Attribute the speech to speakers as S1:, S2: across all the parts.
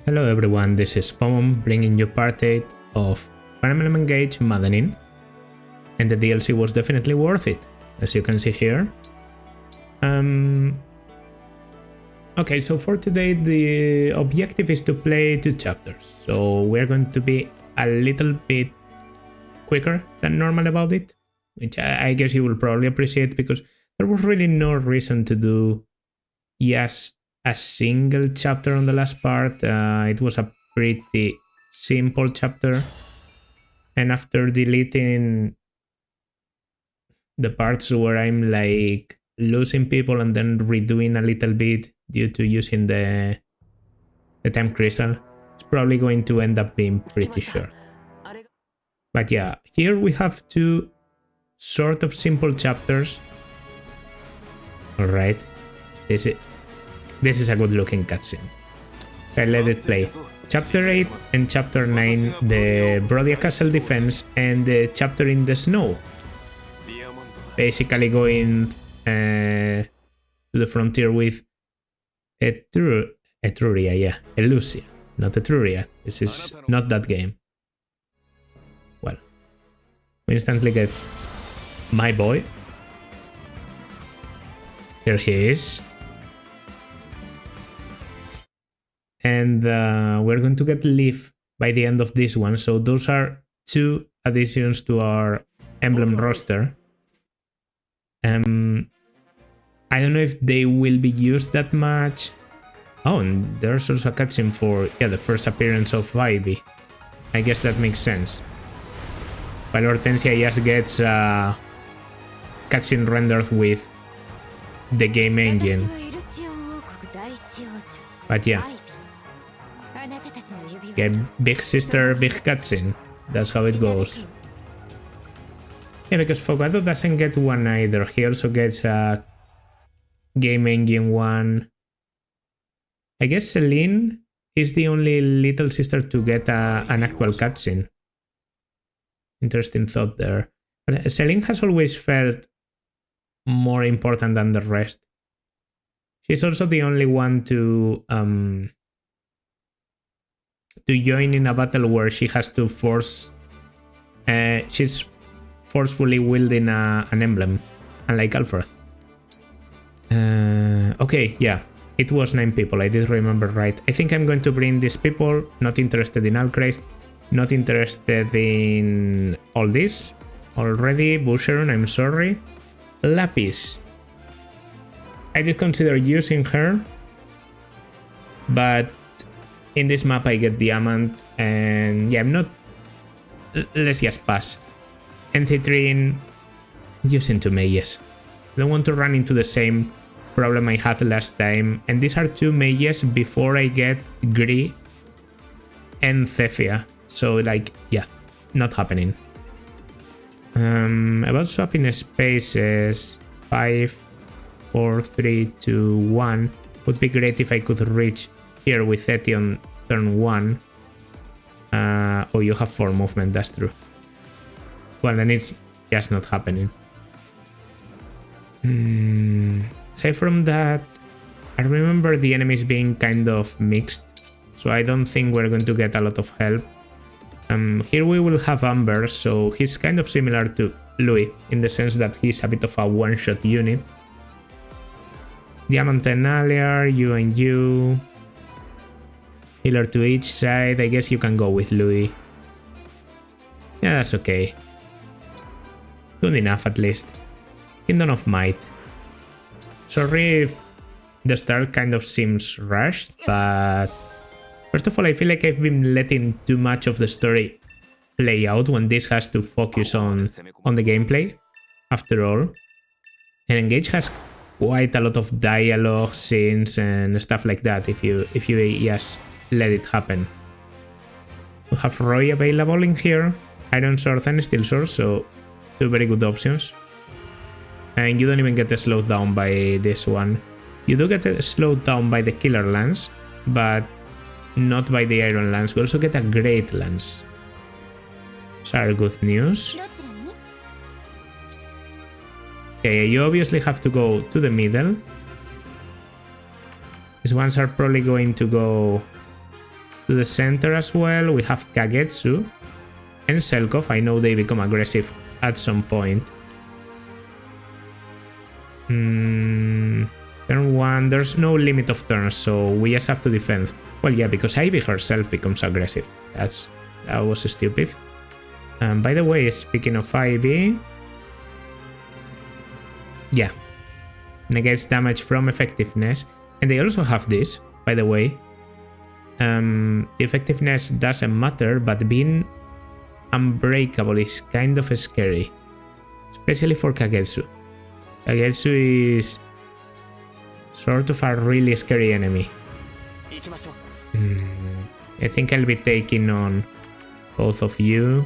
S1: Hello everyone, this is Pomom bringing you part 8 of Fire Emblem Engage Maddening, and the DLC was definitely worth it, as you can see here. Okay, so for today the objective is to play 2 chapters, so we're going to be a little bit quicker than normal about it, which I guess you will probably appreciate because there was really no reason to do a single chapter on the last part. It was a pretty simple chapter, and after deleting the parts where I'm like losing people and then redoing a little bit due to using the time crystal, it's probably going to end up being pretty short. But yeah, here we have 2 sort of simple chapters. Alright, this is a good looking cutscene. So I let it play. Chapter 8 and Chapter 9, the Brodia Castle defense, and the chapter in the snow. Basically going to the frontier with Etruria, yeah. Elusia, not Etruria. This is not that game. Well, we instantly get my boy. Here he is. And we're going to get Leaf by the end of this one. So those are 2 additions to our emblem roster. I don't know if they will be used that much. Oh, and there's also a cutscene for the first appearance of Ivy. I guess that makes sense. While Hortensia just gets cutscene rendered with the game engine. But yeah. Okay, big sister, big cutscene. That's how it goes. Yeah, because Fogado doesn't get one either. He also gets a game engine one. I guess Celine is the only little sister to get an actual cutscene. Interesting thought there. But Celine has always felt more important than the rest. She's also the only one to join in a battle where she has to force... she's forcefully wielding an emblem, unlike Alfred. Okay, yeah, it was 9 people, I did remember right. I think I'm going to bring these people, not interested in Alchrist, not interested in all this. Already, Boucheron, I'm sorry. Lapis. I did consider using her, but in this map I get Diamond, and yeah, I'm not... Let's just pass. Entitrin, using 2 mages. I don't want to run into the same problem I had last time, and these are 2 mages before I get Gree and Zephyr, so like, yeah, not happening. About swapping spaces, 5, 4, 3, 2, 1, would be great if I could reach here with Eti on turn 1. Oh, you have 4 movement, that's true. Well, then it's just not happening. Aside from that, I remember the enemies being kind of mixed, so I don't think we're going to get a lot of help. Here we will have Amber, so he's kind of similar to Louis, in the sense that he's a bit of a one-shot unit. Diamond and Aliar, you and you. Healer to each side, I guess you can go with Louis. Yeah, that's okay. Good enough at least. Kingdom of Might. Sorry if the start kind of seems rushed, but first of all, I feel like I've been letting too much of the story play out when this has to focus on the gameplay, after all. And Engage has quite a lot of dialogue, scenes, and stuff like that if you just let it happen. We have Roy available in here, Iron Sword and Steel Sword, so 2 very good options. And you don't even get slowed down by this one. You do get slowed down by the Killer Lance, but not by the Iron Lance. We also get a Great Lance. Those are good news. Okay, you obviously have to go to the middle. These ones are probably going to go to the center as well. We have Kagetsu and Selkov. I know they become aggressive at some point. Turn 1, there's no limit of turns, so we just have to defend. Well, yeah, because Ivy herself becomes aggressive. That was stupid. By the way, speaking of Ivy... Yeah. Negates damage from effectiveness. And they also have this, by the way. The effectiveness doesn't matter, but being unbreakable is kind of scary. Especially for Kagetsu. Kagetsu is sort of a really scary enemy. I think I'll be taking on both of you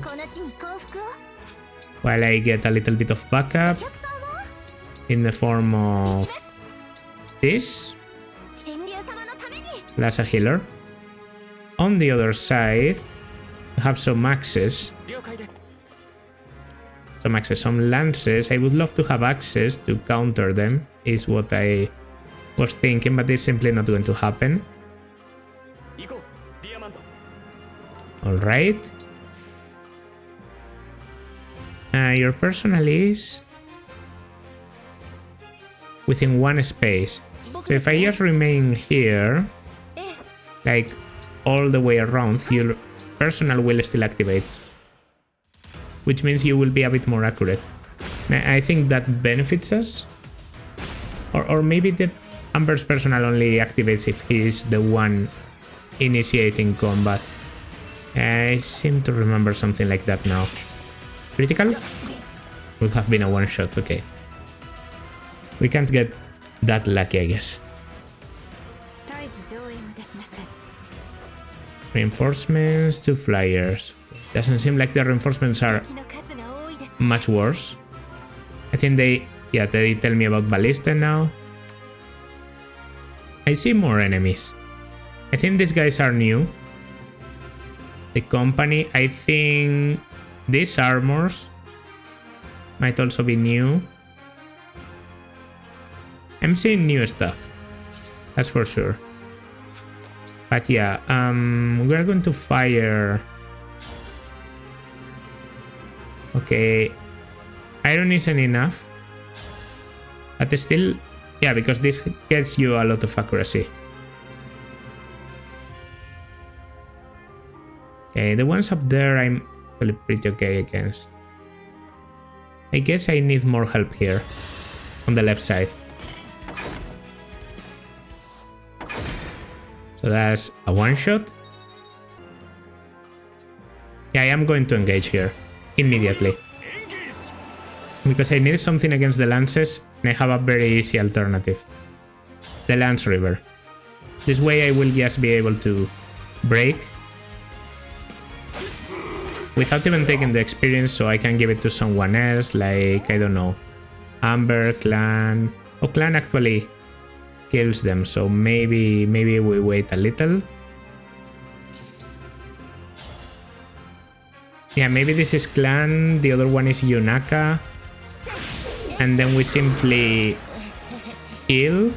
S1: while I get a little bit of backup in the form of this plus a healer. On the other side, I have some axes. Some lances. I would love to have access to counter them, is what I was thinking, but it's simply not going to happen. Alright. Your personal is within one space. So if I just remain here, like all the way around, your personal will still activate. Which means you will be a bit more accurate. I think that benefits us. Or maybe the Amber's personal only activates if he's the one initiating combat. I seem to remember something like that now. Critical? Would have been a one-shot, okay. We can't get that lucky, I guess. Reinforcements, 2 flyers. Doesn't seem like the reinforcements are much worse. I think they tell me about Ballista now. I see more enemies. I think these guys are new. The company, I think these armors might also be new. I'm seeing new stuff. That's for sure. But yeah, we're going to fire. Okay, iron isn't enough. But still, yeah, because this gets you a lot of accuracy. Okay, the ones up there I'm actually pretty okay against. I guess I need more help here on the left side. So that's a one-shot. Yeah, I am going to engage here immediately. Because I need something against the lances and I have a very easy alternative. The Lance River. This way I will just be able to break without even taking the experience, so I can give it to someone else, like, I don't know, Amber, Clan. Oh, Clan actually kills them, so maybe we wait a little. Yeah, maybe this is Clan, the other one is Yunaka. And then we simply heal.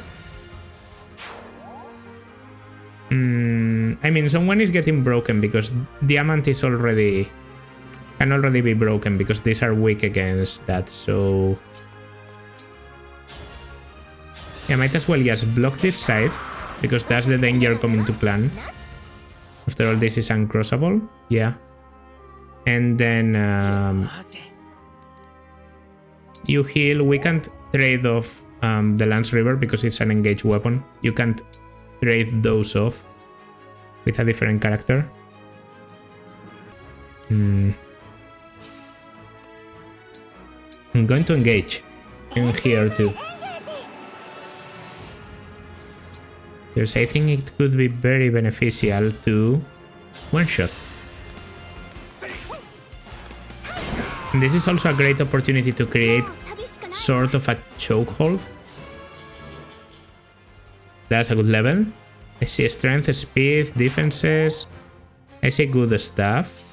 S1: I mean, someone is getting broken because Diamant is already... can already be broken because these are weak against that, so... Yeah, might as well just block this side because that's the danger coming to Clan. After all, this is uncrossable. Yeah. And then... you heal. We can't trade off the Lance River because it's an engaged weapon. You can't trade those off with a different character. I'm going to engage in here too. Because I think it could be very beneficial to one-shot. And this is also a great opportunity to create sort of a chokehold. That's a good level. I see strength, speed, defenses. I see good stuff.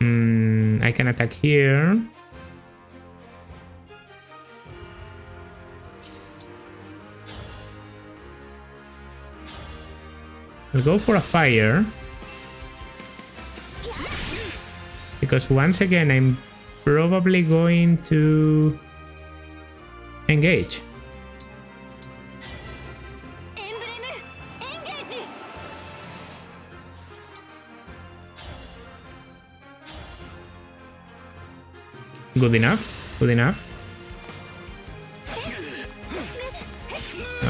S1: I can attack here. I'll go for a fire. Because once again, I'm probably going to engage. Good enough. Good enough.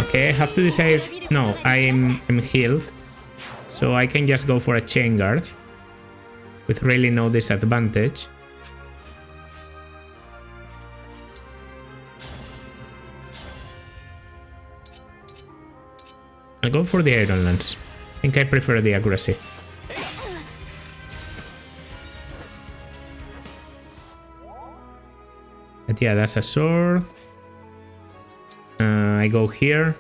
S1: Okay, I have to decide. No, I'm healed. So I can just go for a chain guard. With really no disadvantage. I'll go for the Iron Lance. I think I prefer the aggressive. But yeah, that's a sword. I go here.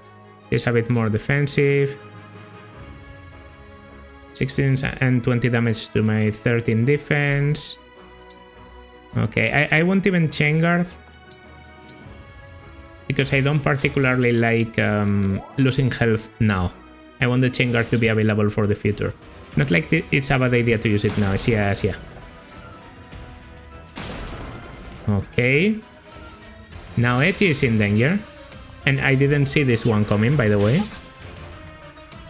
S1: It's a bit more defensive. 16 and 20 damage to my 13 defense. Okay, I won't even chain guard. Because I don't particularly like losing health now. I want the chain guard to be available for the future. Not like it's a bad idea to use it now. Yes, yeah. Okay. Now Eti is in danger. And I didn't see this one coming, by the way.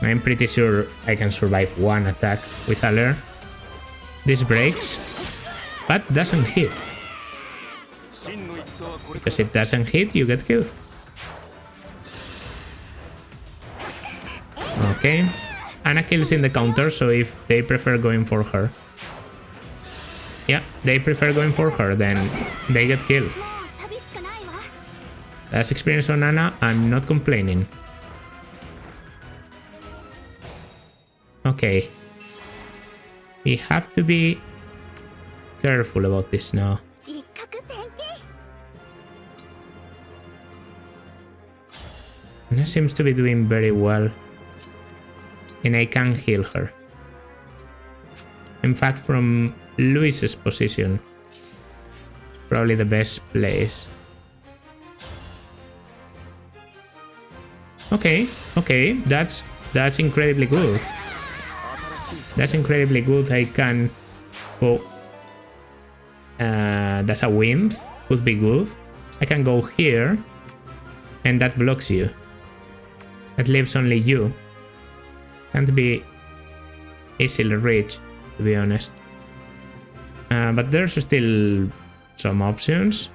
S1: I'm pretty sure I can survive one attack with Aller. This breaks, but doesn't hit. Because it doesn't hit, you get killed. Okay. Anna kills in the counter, so if they prefer going for her. Yeah, they prefer going for her, then they get killed. That's experience on Anna, I'm not complaining. Okay. We have to be careful about this now. Anna seems to be doing very well. And I can heal her. In fact, from Luis's position, probably the best place. Okay, okay, that's incredibly good. That's incredibly good. I can go. That's a wind. Would be good. I can go here, and that blocks you. That leaves only you. Can't be easily reached, to be honest. But there's still some options.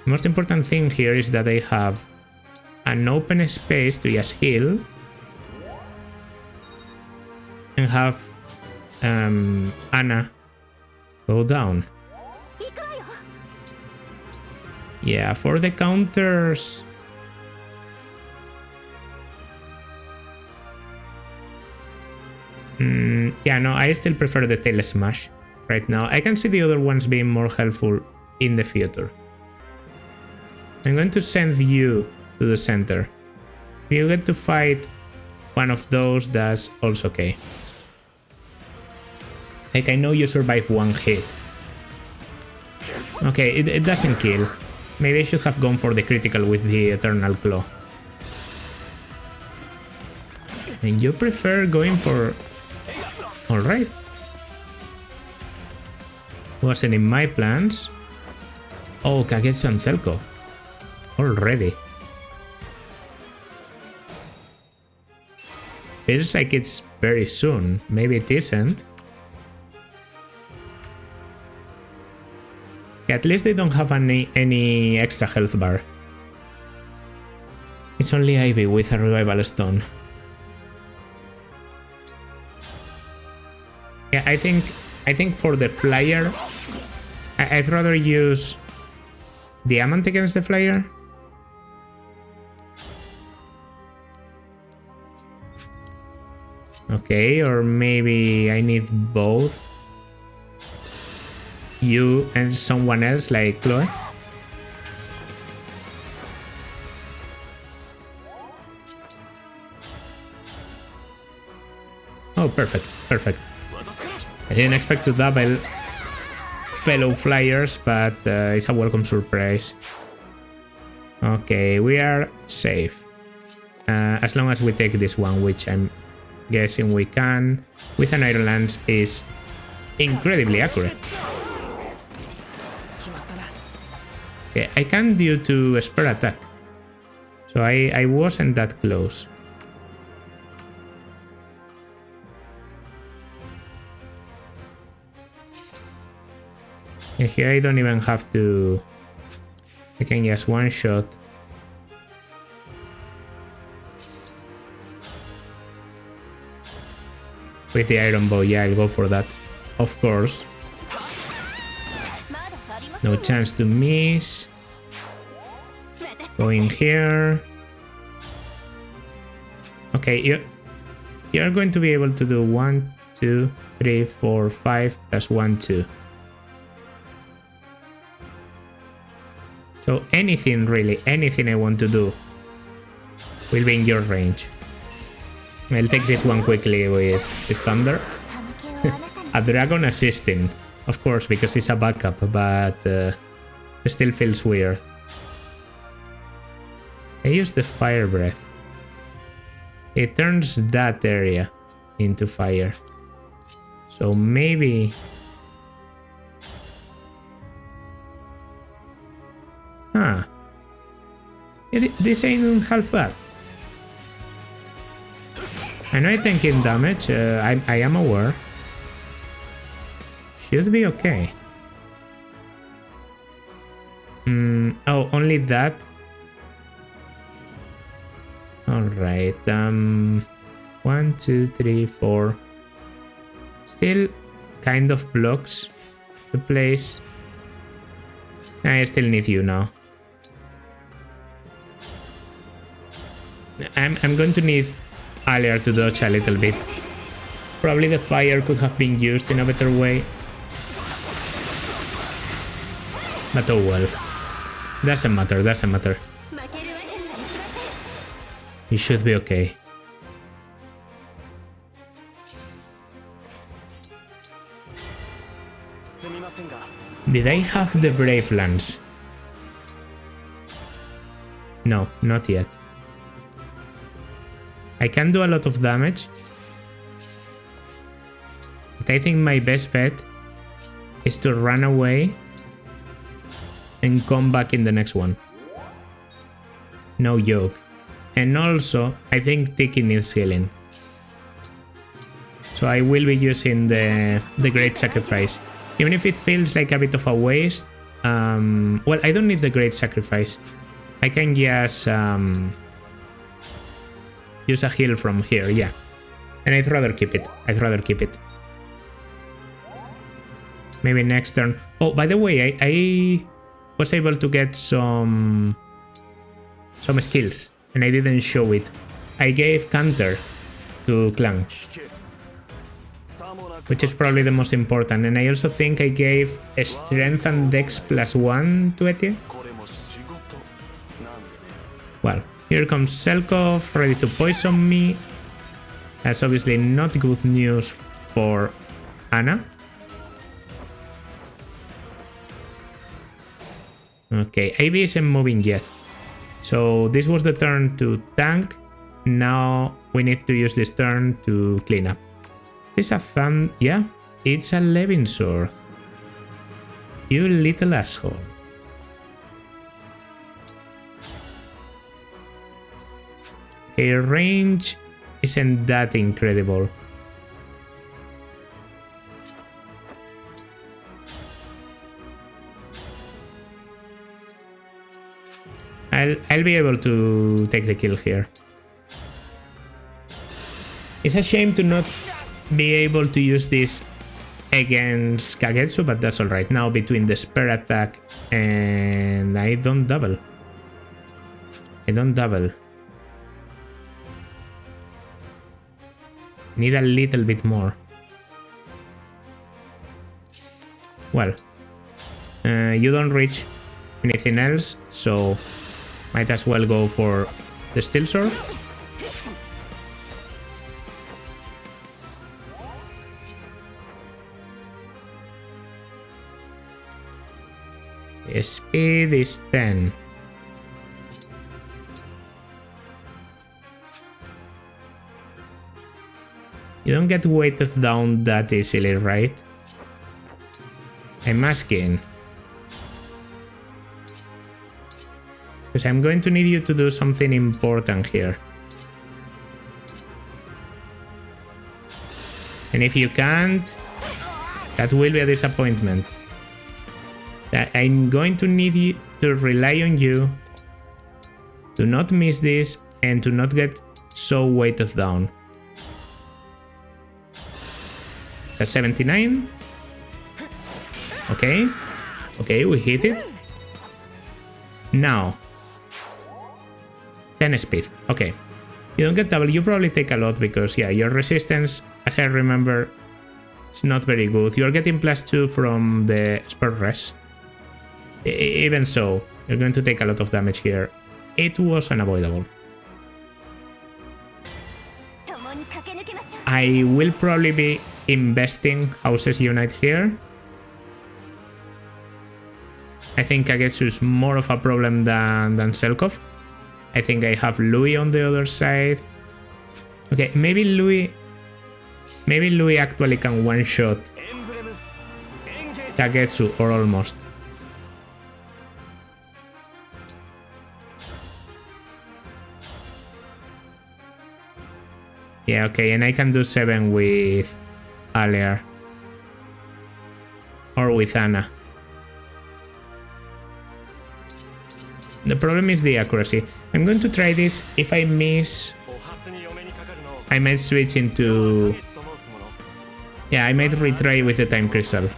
S1: The most important thing here is that I have an open space to just heal. And have Anna go down. Yeah, for the counters. Yeah, no, I still prefer the tail smash right now. I can see the other ones being more helpful in the future. I'm going to send you to the center. If you get to fight one of those, that's also okay. Like, I know you survive one hit. Okay, it doesn't kill. Maybe I should have gone for the critical with the Eternal Claw. And you prefer going for... Alright. Wasn't in my plans. Oh, Kagetsu and Thelko. Already. Feels like it's very soon. Maybe it isn't. At least they don't have any extra health bar. It's only Ivy with a revival stone. Yeah, I think for the flyer, I'd rather use Diamond against the flyer. Okay, or maybe I need both. You and someone else like Chloe. Oh, perfect, perfect. I didn't expect to double fellow flyers, but it's a welcome surprise. Okay, we are safe. As long as we take this one, which I'm guessing we can. With an Iron Lance is incredibly accurate. Okay, I can't due to a spare attack. So I wasn't that close. And here I don't even have to... I can just one shot. With the iron bow, yeah, I'll go for that. Of course. No chance to miss. Go in here. Okay, you're going to be able to do 1, 2, 3, 4, 5 plus 1, 2. So anything, really, anything I want to do will be in your range. I'll take this one quickly with Thunder. A dragon assisting, of course, because it's a backup, but it still feels weird. I use the Fire Breath. It turns that area into fire. So maybe... Huh. This ain't half bad. I know I'm taking damage, I am aware. Should be okay. Oh, only that? Alright, 1, 2, 3, 4. Still kind of blocks the place. I still need you now. I'm going to need Alia to dodge a little bit. Probably the fire could have been used in a better way. But oh well. Doesn't matter, doesn't matter. You should be okay. Did I have the Brave Lance? No, not yet. I can do a lot of damage. But I think my best bet is to run away and come back in the next one. No joke. And also, I think Tiki needs healing. So I will be using the Great Sacrifice. Even if it feels like a bit of a waste. Well, I don't need the Great Sacrifice. I can just use a heal from here, yeah. And I'd rather keep it. I'd rather keep it. Maybe next turn. Oh, by the way, I was able to get some skills. And I didn't show it. I gave counter to Clan, which is probably the most important. And I also think I gave a strength and dex +1 to Etienne. Well, here comes Selkov, ready to poison me. That's obviously not good news for Anna. Okay, AB isn't moving yet. So this was the turn to tank. Now we need to use this turn to clean up. This a thumb? Yeah, it's a Levin sword. You little asshole. Okay, range isn't that incredible. I'll be able to take the kill here. It's a shame to not be able to use this against Kagetsu, but that's alright. Now between the spare attack and I don't double. I don't double. Need a little bit more. Well, you don't reach anything else, so might as well go for the steel sword. Speed is 10. You don't get weighted down that easily, right? I'm asking. Because I'm going to need you to do something important here. And if you can't, that will be a disappointment. I'm going to need you to rely on you to not miss this and to not get so weighted down. That's 79. Okay. Okay, we hit it. Now. 10 speed. Okay. You don't get double. You probably take a lot because, yeah, your resistance, as I remember, is not very good. You're getting +2 from the spell res. Even so, you're going to take a lot of damage here. It was unavoidable. I will probably be investing Houses Unite here. I think Kagetsu is more of a problem than Selkov. I think I have Louis on the other side. Okay, maybe Louis actually can one-shot Kagetsu, or almost. Yeah, okay, and I can do 7 with Aliar. Or with Anna. The problem is the accuracy. I'm going to try this. If I miss, I might switch into... Yeah, I might retry with the Time Crystal.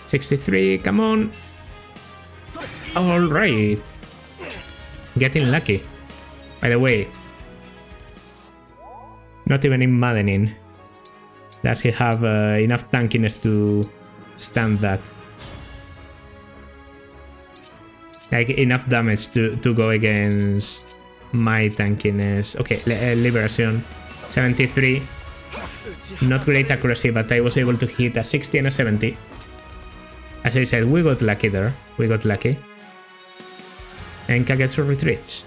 S1: 63, come on. Alright. Getting lucky. By the way, not even in maddening does he have enough tankiness to stand that. Like, enough damage to go against my tankiness. Okay, Liberation. 73. Not great accuracy, but I was able to hit a 60 and a 70. As I said, we got lucky there. We got lucky. And Kagetsu retreats.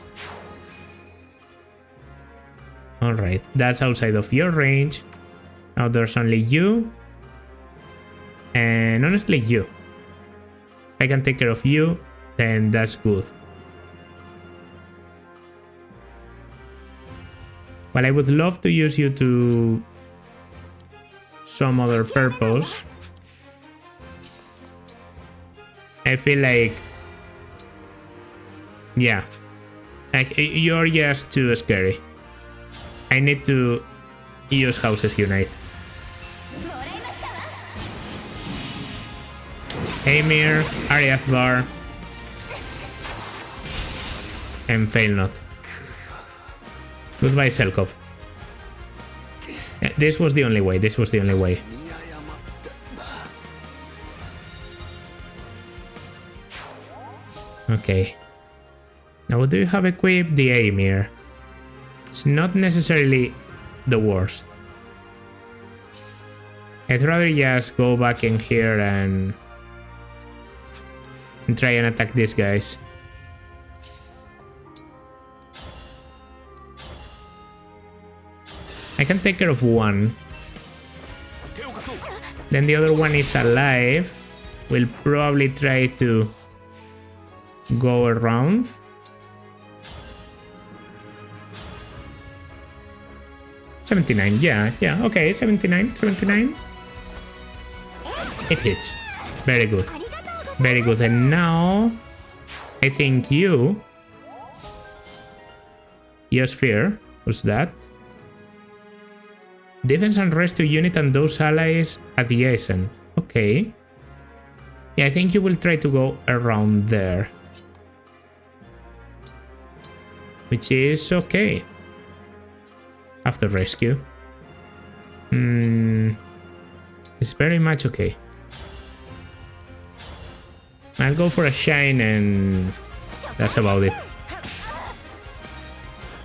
S1: Alright, that's outside of your range. Now there's only you. And honestly, you. I can take care of you, then that's good. Well, I would love to use you to some other purpose. I feel like... Yeah. Like, you're just too scary. I need to use Houses Unite. Amir, Ariathbar, and Fail Not. Goodbye, Selkov. This was the only way. This was the only way. Okay. Now, what do you have equipped? The Amir. It's not necessarily the worst. I'd rather just go back in here and try and attack these guys. I can take care of one. Then the other one is alive. We'll probably try to go around. $79, yeah, okay, 79. It hits. Very good. Very good. And now, I think you... Sphere, what's that? Defense and rescue unit and those allies adjacent. Okay. Yeah, I think you will try to go around there. Which is okay. After rescue. It's very much okay. I'll go for a shine and that's about it.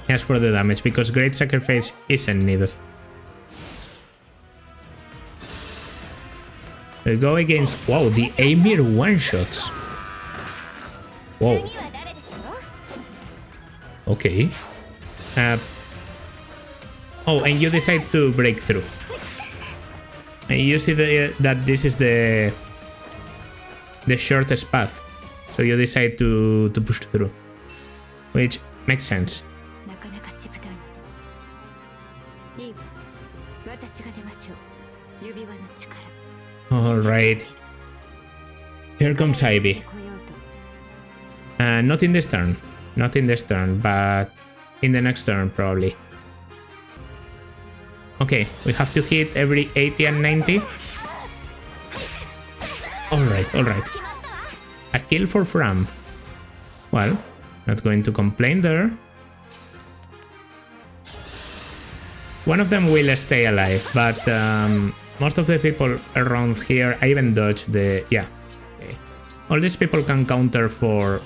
S1: As for the damage, because great sacrifice isn't needed. We go against... Wow, the Amir one-shots. Whoa. Okay. Oh, and you decide to break through. And you see that this is the shortest path. So you decide to push through. Which makes sense. Alright. Here comes Ivy. Not in this turn. Not in this turn, but in the next turn probably. Okay, we have to hit every 80 and 90. Alright, alright. A kill for Fram. Well, not going to complain there. One of them will stay alive, but most of the people around here, I even dodged the... yeah. Okay. All these people can counter for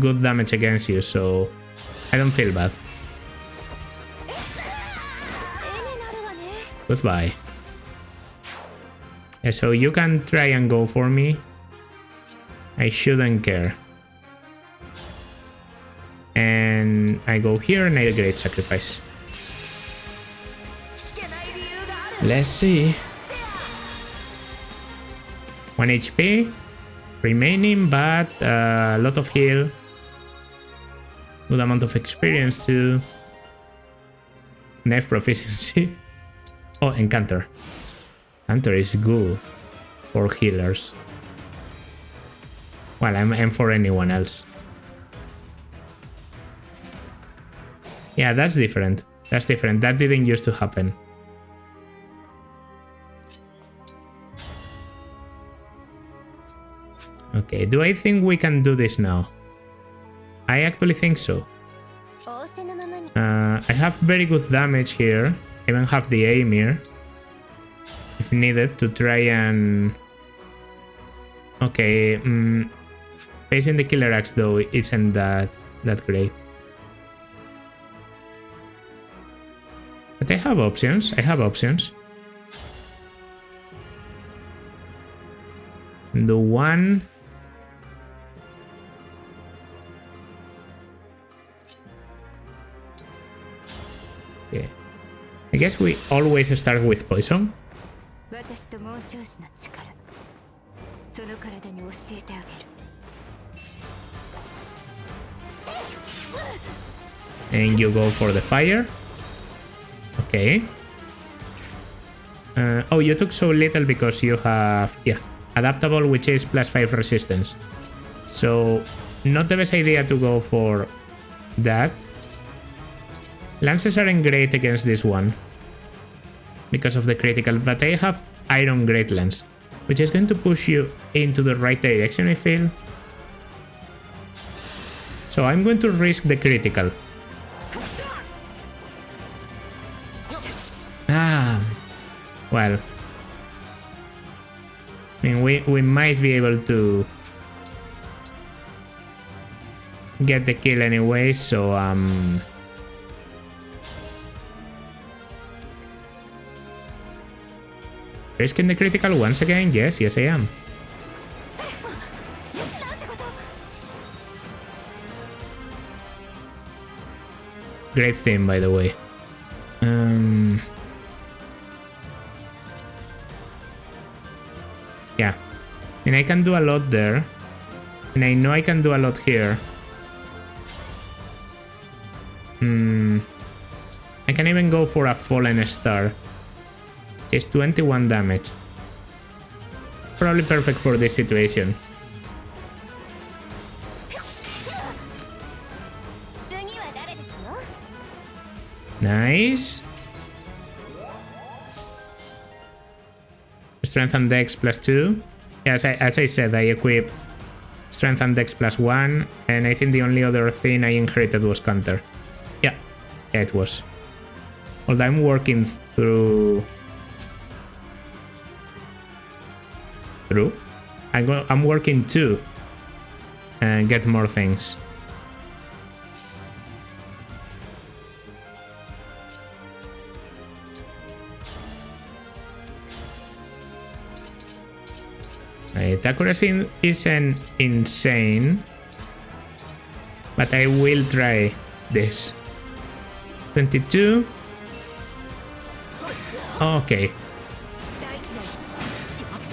S1: good damage against you, so I don't feel bad. Goodbye. Yeah, so you can try and go for me. I shouldn't care. And I go here and I Great Sacrifice. Let's see. 1 HP remaining, but a lot of heal. Good amount of experience too. Knife proficiency. Oh, and Counter. Counter is good for healers. Well, I'm for anyone else. Yeah, that's different. That's different. That didn't used to happen. Okay, do I think we can do this now? I actually think so. I have very good damage here. I even have the aim here. If needed to try and... okay, facing the Killer Axe though isn't that great. But I have options. I have options. The one... yeah. I guess we always start with poison. And you go for the fire. Okay. Oh, you took so little because you have... yeah. Adaptable, which is +5 resistance. So, not the best idea to go for that. Lances aren't great against this one because of the critical, but I have Iron Great Lance, which is going to push you into the right direction, I feel. So I'm going to risk the critical. Well, I mean, we might be able to get the kill anyway, so risking the critical once again? Yes, I am. Great theme, by the way. Yeah. And I can do a lot there. And I know I can do a lot here. I can even go for a Fallen Star. It's 21 damage. It's probably perfect for this situation. Nice. Strength and Dex +2. Yeah, as I said, I equipped Strength and Dex +1, and I think the only other thing I inherited was Counter. Yeah, it was. Although I'm working through... I'm working to get more things. Right, accuracy isn't insane, but I will try this. 22, Okay.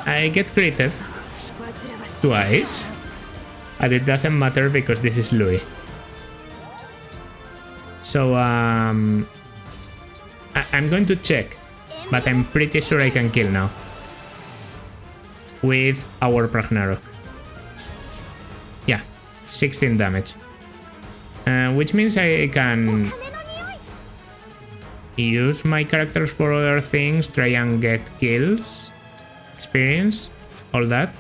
S1: I get creative twice, but it doesn't matter because this is Louis. So I'm going to check, but I'm pretty sure I can kill now with our Ragnarok. Yeah, 16 damage, which means I can use my characters for other things, try and get kills, experience, all that.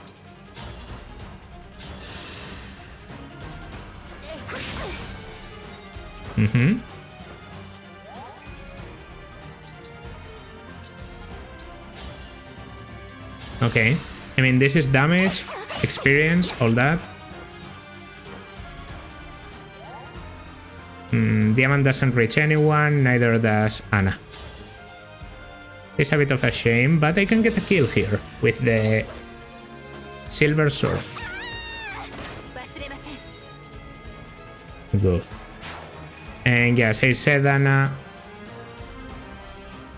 S1: Okay, I mean, this is damage, experience, all that. Diamond doesn't reach anyone, neither does Anna. It's a bit of a shame, but I can get a kill here with the silver sword. Good. And yes, I said Anna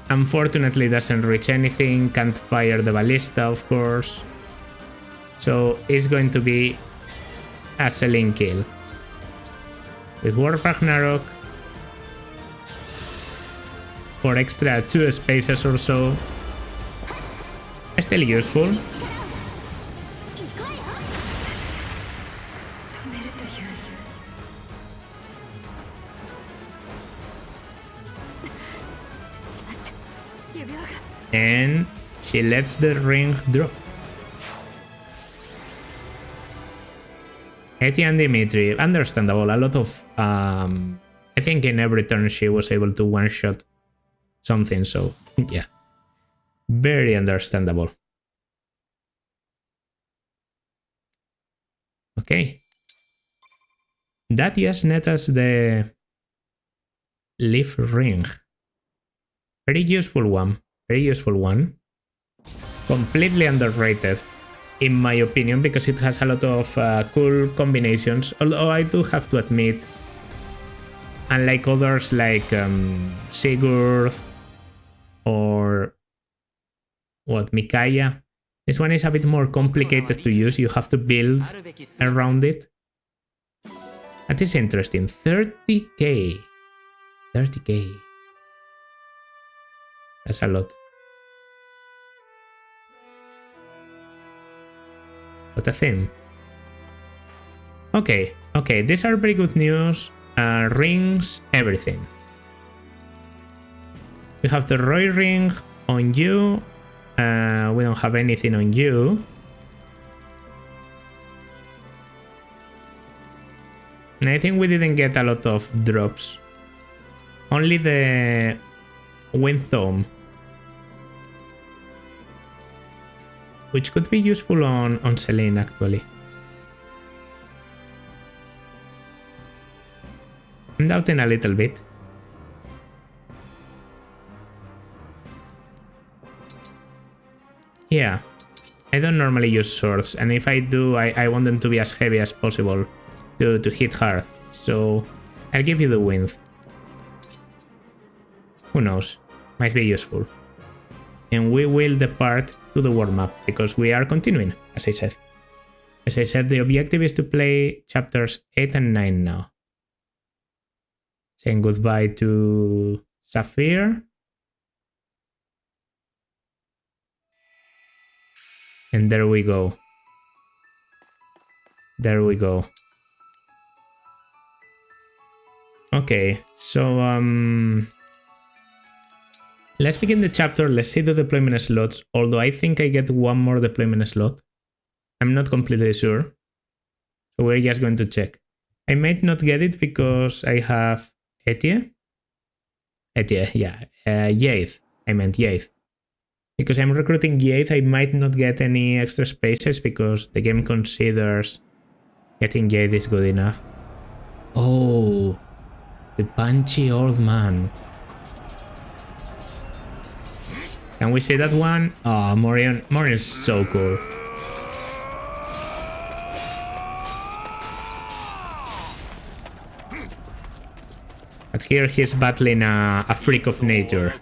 S1: unfortunately doesn't reach anything, can't fire the ballista, of course. So it's going to be a selling kill. With War Ragnarok for extra 2 spaces or so. Still useful. And she lets the ring drop. Eti and Dimitri, understandable. A lot of I think in every turn she was able to one-shot something, so yeah. Very understandable. Okay. That just net us the leaf ring. Very useful one. Very useful one. Completely underrated, in my opinion, because it has a lot of cool combinations. Although I do have to admit, unlike others like Sigurd or what, Micaiah, this one is a bit more complicated to use. You have to build around it. That is interesting. 30k. 30k. That's a lot. What a thing. Okay, okay, these are very good news. Rings, everything. We have the Roy ring on you. We don't have anything on you. And I think we didn't get a lot of drops. Only the Wind Tome, which could be useful on Celine, actually. I'm doubting a little bit. Yeah, I don't normally use swords, and if I do, I want them to be as heavy as possible to hit hard. So I'll give you the wind. Who knows? Might be useful. And we will depart to the warm-up, because we are continuing, as I said. As I said, the objective is to play chapters 8 and 9 now. Saying goodbye to Saphir. And there we go. There we go. Okay, so let's begin the chapter. Let's see the deployment slots, although I think I get one more deployment slot. I'm not completely sure. So we're just going to check. I might not get it because I have Etie. Etie, yeah. Yaith. I meant Yaith. Because I'm recruiting Yaith, I might not get any extra spaces because the game considers getting Yaith is good enough. Oh, the punchy old man. Can we see that one? Oh, Morion is so cool. But here he's battling a freak of nature.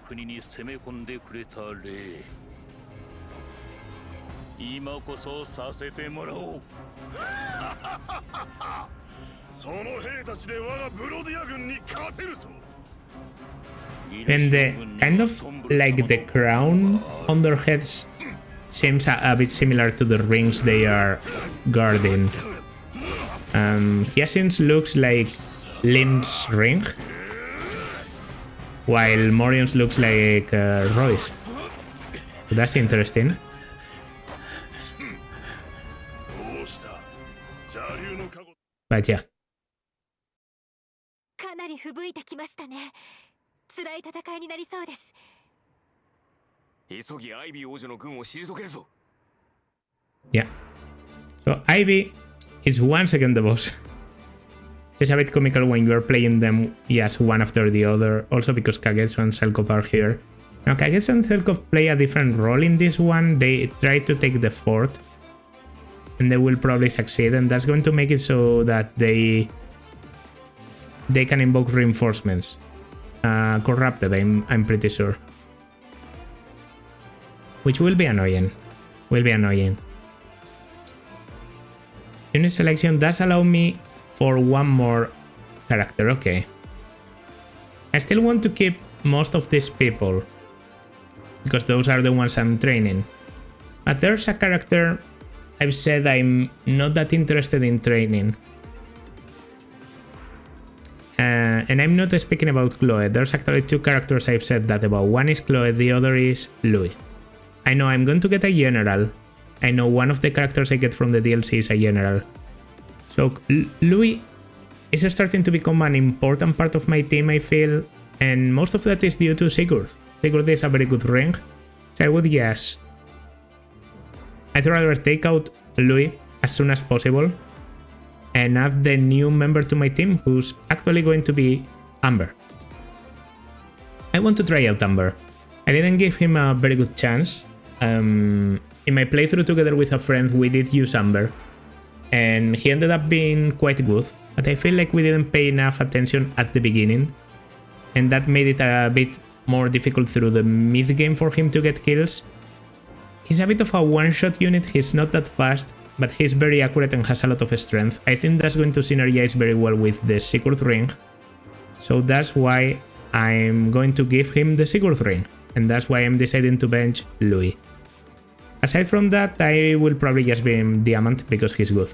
S1: And the kind of like the crown on their heads seems a bit similar to the rings they are guarding. Hyacinth looks like Lynn's ring, while Morion's looks like Roy's. So that's interesting. But yeah.
S2: かなり吹雪いてきましたね。辛い戦いになりそうです。急ぎアイビー王女の軍を退けるぞ。
S1: Yeah. So Ivy is once again the boss. It's a bit comical when you are playing them, yes, one after the other. Also because Kagetsu and Selkov are here. Now Kagetsu and Selkov play a different role in this one. They try to take the fort, and they will probably succeed, and that's going to make it so that they can invoke reinforcements. Corrupted, I'm pretty sure. Which will be annoying. Unit selection does allow me for one more character, okay. I still want to keep most of these people, because those are the ones I'm training. But there's a character I've said I'm not that interested in training. And I'm not speaking about Chloe. There's actually two characters I've said that about. One is Chloe, the other is Louis. I know I'm going to get a general. I know one of the characters I get from the DLC is a general. So Louis is starting to become an important part of my team, I feel. And most of that is due to Sigurd. Sigurd is a very good ring. So I would guess I'd rather take out Louis as soon as possible and add the new member to my team, who's actually going to be Amber. I want to try out Amber. I didn't give him a very good chance. In my playthrough together with a friend, we did use Amber, and he ended up being quite good, but I feel like we didn't pay enough attention at the beginning, and that made it a bit more difficult through the mid-game for him to get kills. He's a bit of a one-shot unit, he's not that fast, but he's very accurate and has a lot of strength. I think that's going to synergize very well with the Sigurd ring, so that's why I'm going to give him the Sigurd ring, and that's why I'm deciding to bench Louis. Aside from that, I will probably just be him Diamant because he's good.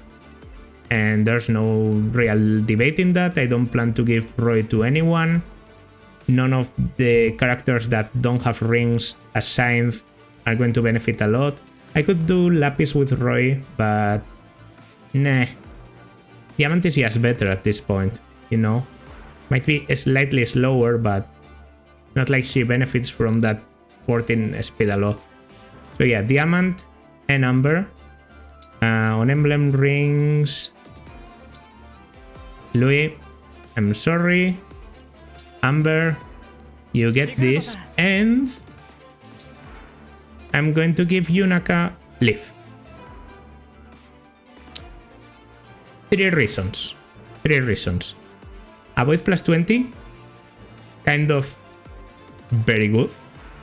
S1: And there's no real debate in that. I don't plan to give Roy to anyone. None of the characters that don't have rings assigned are going to benefit a lot. I could do Lapis with Roy, but nah. Diamant is just better at this point, you know? Might be slightly slower, but not like she benefits from that 14 speed a lot. So yeah, Diamant and Amber. On emblem rings, Louis, I'm sorry. Amber, you get this, and I'm going to give Yunaka Leaf. 3 reasons. Avoid plus 20, kind of very good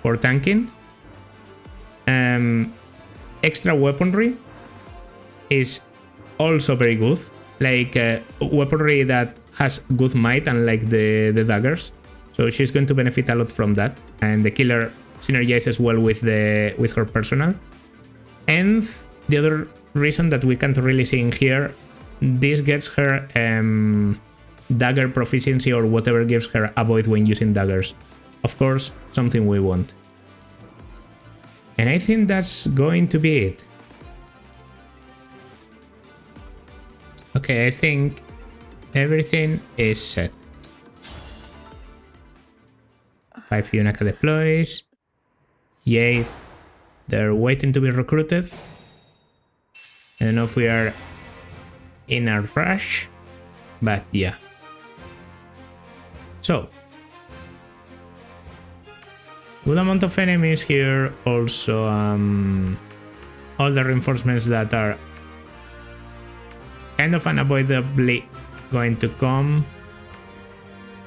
S1: for tanking. Extra weaponry is also very good, like weaponry that has good might, unlike the daggers. So she's going to benefit a lot from that, and the killer synergizes well with her personal. And the other reason that we can't really see in here, this gets her dagger proficiency or whatever gives her avoid when using daggers. Of course, something we want. And I think that's going to be it. Okay, I think everything is set. 5 Yunaka deploys. Yay, they're waiting to be recruited. I don't know if we are in a rush, but yeah. So, good amount of enemies here. Also, all the reinforcements that are kind of unavoidably going to come.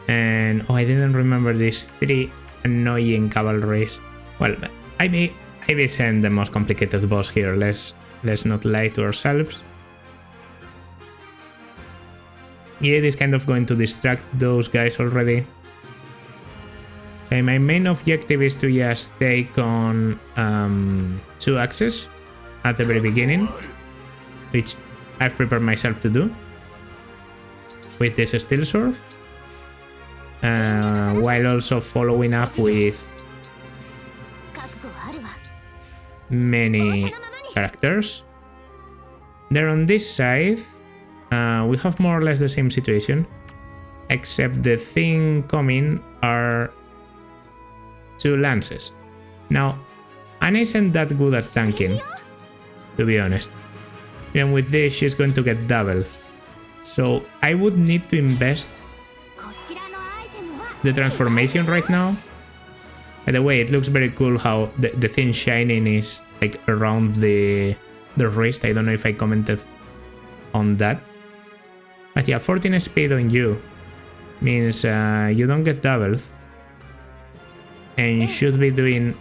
S1: And oh, I didn't remember these 3 annoying cavalries. Well, I may send the most complicated boss here. Let's not lie to ourselves. Yeah, it is kind of going to distract those guys already. Okay, my main objective is to just take on 2 axes at the very beginning, which I've prepared myself to do with this steel sword, while also following up with many characters. There on this side, we have more or less the same situation, except the thing coming are 2 lances. Now, Anna isn't that good at tanking, to be honest. Even with this, she's going to get doubled. So I would need to invest the transformation right now. By the way, it looks very cool how the thing shining is like around the wrist. I don't know if I commented on that. But yeah, 14 speed on you means you don't get doubled. And you should be doing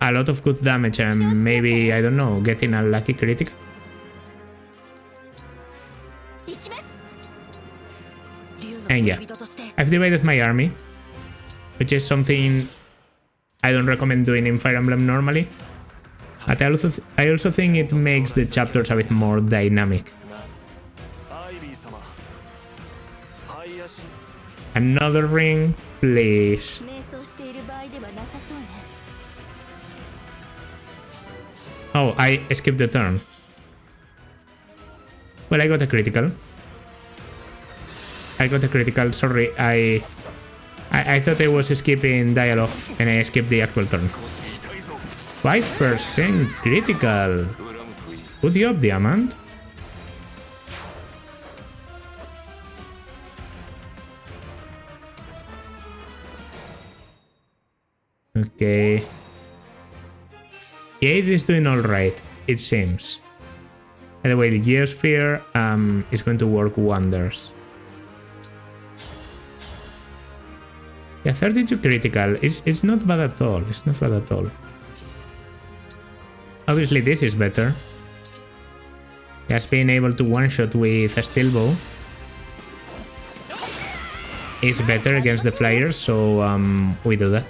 S1: a lot of good damage and maybe, I don't know, getting a lucky critical. And yeah, I've divided my army, which is something I don't recommend doing in Fire Emblem normally. But I also think it makes the chapters a bit more dynamic. Another ring, please. Oh, I skipped the turn. Well, I got a critical. Sorry, I thought I was skipping dialogue and I skipped the actual turn. 5% critical. Good job, Diamond. Okay. Yeah, it is doing alright, it seems. By the way, the Geosphere is going to work wonders. Yeah, 32 critical. It's not bad at all. It's not bad at all. Obviously, this is better. Just being able to one-shot with a steel bow is better against the flyers, so we do that.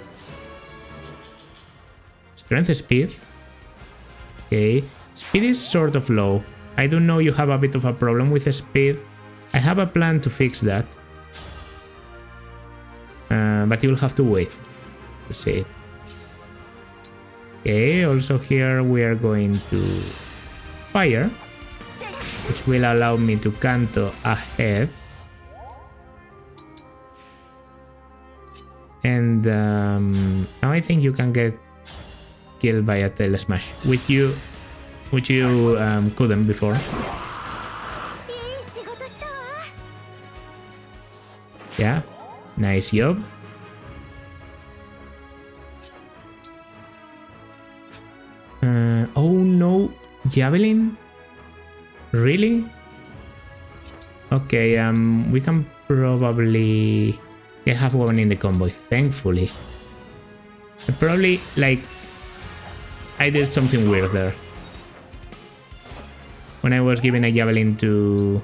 S1: Strength speed. Okay, speed is sort of low. I do know you have a bit of a problem with the speed. I have a plan to fix that. But you'll have to wait to see it. Okay, also here we are going to fire, which will allow me to canto ahead. And now I think you can get killed by a tail smash, which you couldn't before. Yeah, nice job. Oh no, javelin? Really? Okay, we can probably have one in the convoy, thankfully. Probably, like, I did something weird there. When I was giving a javelin to...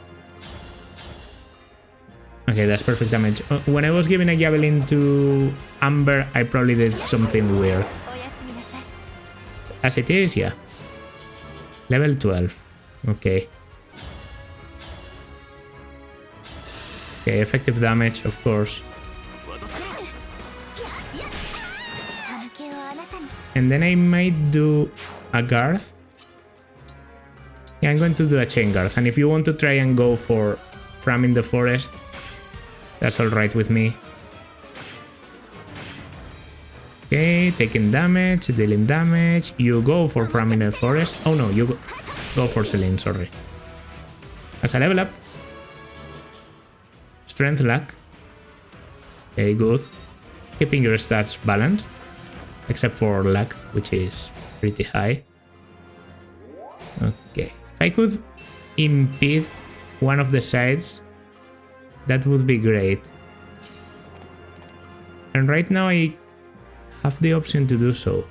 S1: Okay, that's perfect damage. When I was giving a javelin to Amber, I probably did something weird. As it is, yeah. Level 12. Okay. Okay, effective damage, of course. And then I might do a guard. Yeah, I'm going to do a chain guard. And if you want to try and go for Fram in the Forest, that's alright with me. Okay, taking damage, dealing damage. You go for Fram in the Forest. Oh no, you go for Celine, sorry. As a level up. Strength luck. Okay, good. Keeping your stats balanced. Except for luck, which is pretty high. Okay. If I could impede one of the sides, that would be great. And right now I have the option to do so.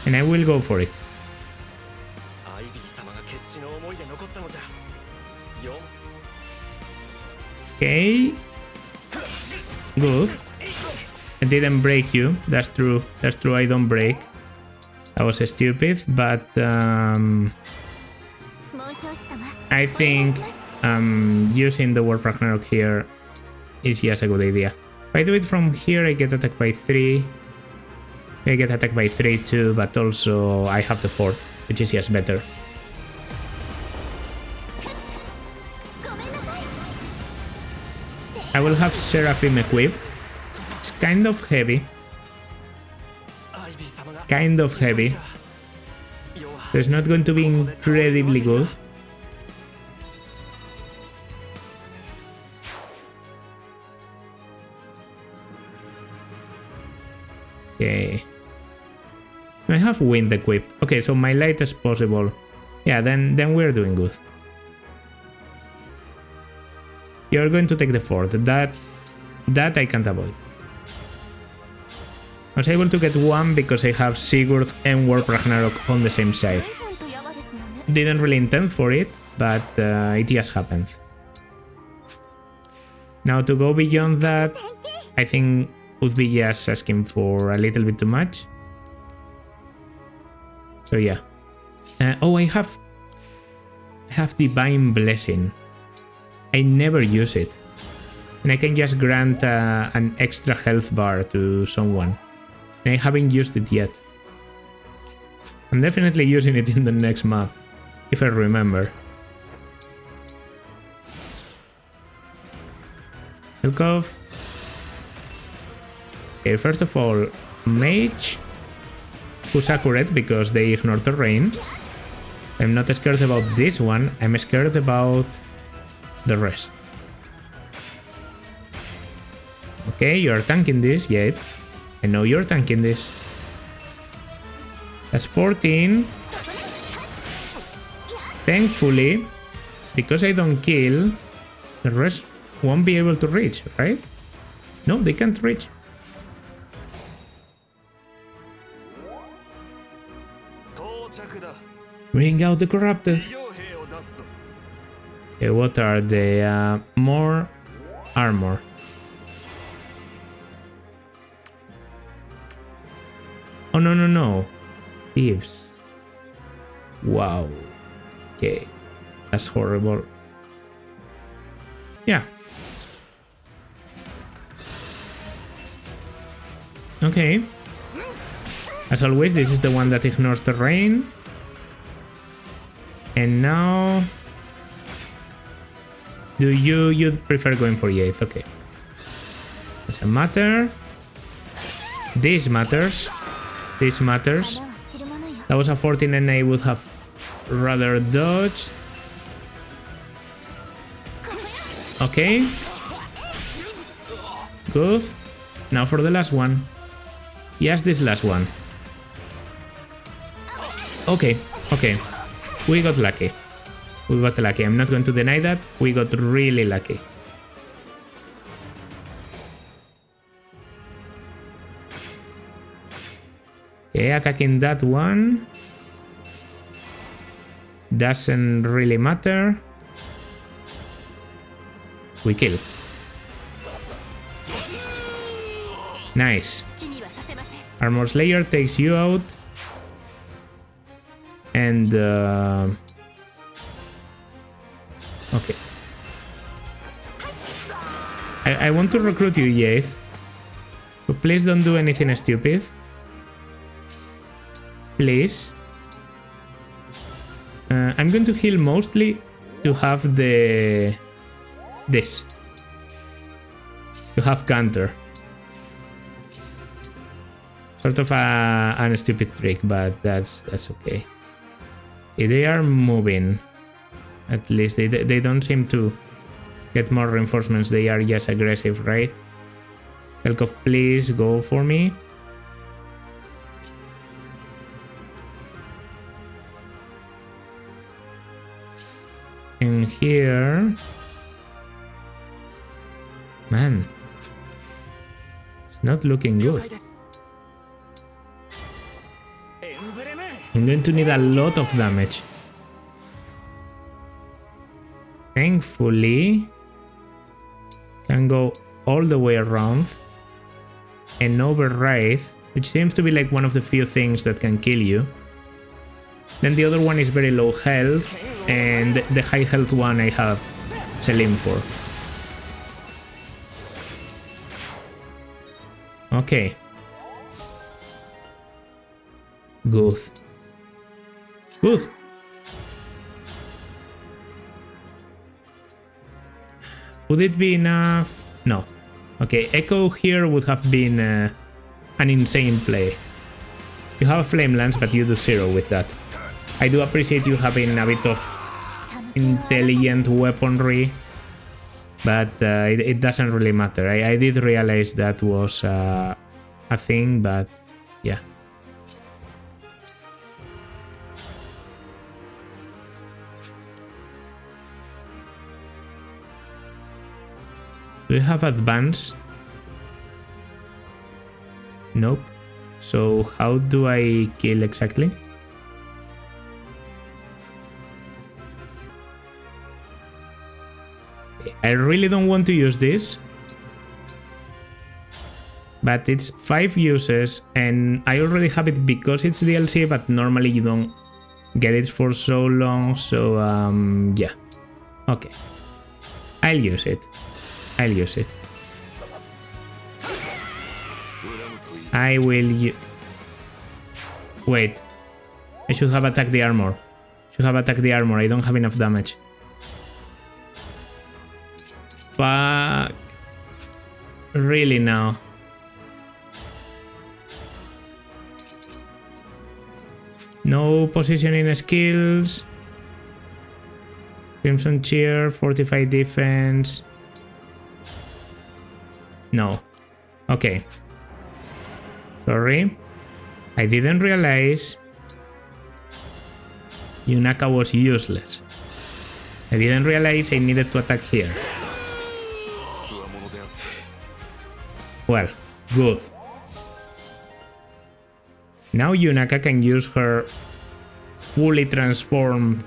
S1: And I will go for it. Okay. Good. I didn't break you. That's true. That's true, I don't break. That was stupid, but I think using the Warp Ragnarok here is just a good idea. If I do it from here, I get attacked by 3. I get attacked by 3 too, but also I have the fort, which is just better. I will have Seraphim equipped. It's kind of heavy. Kind of heavy. So it's not going to be incredibly good. Okay. I have wind equipped. Okay, so my light is possible. Yeah, then we're doing good. You're going to take the fort. That I can't avoid. I was able to get one because I have Sigurd and Warp Ragnarok on the same side. Didn't really intend for it, but it just happened. Now to go beyond that, I think would be just asking for a little bit too much. So yeah. Oh, I have Divine Blessing. I never use it. And I can just grant an extra health bar to someone. And I haven't used it yet. I'm definitely using it in the next map, if I remember. Silk off. Okay, first of all, Mage, who's accurate because they ignore terrain. I'm not scared about this one, I'm scared about the rest. Okay, you're tanking this, yet. I know you're tanking this. That's 14. Thankfully, because I don't kill, the rest won't be able to reach, right? No, they can't reach. Bring out the corrupted. Okay, what are they? More armor. Oh, no, no, no. Thieves. Wow. Okay. That's horrible. Yeah. Okay. As always, this is the one that ignores terrain. And now... Do you prefer going for Yates? Okay. Doesn't matter. This matters. This matters. That was a 14 and I would have rather dodged. Okay. Good. Now for the last one. Yes, this last one. Okay, okay. We got lucky. We got lucky. I'm not going to deny that. We got really lucky. Okay, attacking that one doesn't really matter. We kill. Nice. Armor Slayer takes you out. And okay. I want to recruit you, Yates. But please don't do anything stupid. Please. I'm going to heal mostly to have this. To have counter. Sort of a stupid trick, but that's okay. Okay, they are moving. At least they don't seem to get more reinforcements. They are just aggressive, right? Helkov, please go for me. And here Man. It's not looking good. I'm going to need a lot of damage. Thankfully, can go all the way around and override, which seems to be like one of the few things that can kill you. Then the other one is very low health, and the high health one I have Celine for. Okay. Good. Good. Would it be enough? No. Okay, Echo here would have been an insane play. You have a Flame Lance, but you do 0 with that. I do appreciate you having a bit of intelligent weaponry, but it doesn't really matter. I did realize that was a thing, but yeah. Do you have advance? Nope. So how do I kill exactly? I really don't want to use this, but it's 5 uses and I already have it because it's DLC, but normally you don't get it for so long, so yeah. Okay. I'll use it. I'll use it. I will wait. I should have attacked the armor. I don't have enough damage. Fuck. Really now? No positioning skills. Crimson Cheer, Fortified Defense. No. Okay. Sorry. I didn't realize Yunaka was useless. I didn't realize I needed to attack here. Well, good. Now Yunaka can use her fully transformed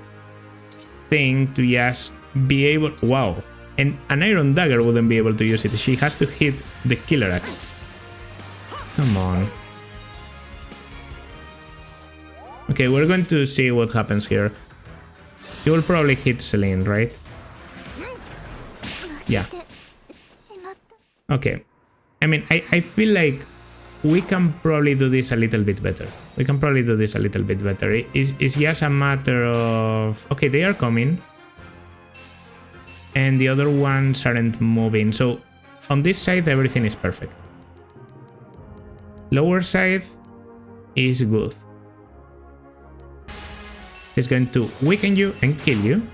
S1: thing to just be able... Wow. And an Iron Dagger wouldn't be able to use it. She has to hit the Killer Axe. Come on. Okay, we're going to see what happens here. He will probably hit Celine, right? Yeah. Okay. I mean, I feel like we can probably do this a little bit better. It's just a matter of... Okay, they are coming. And the other ones aren't moving. So on this side, everything is perfect. Lower side is good. It's going to weaken you and kill you.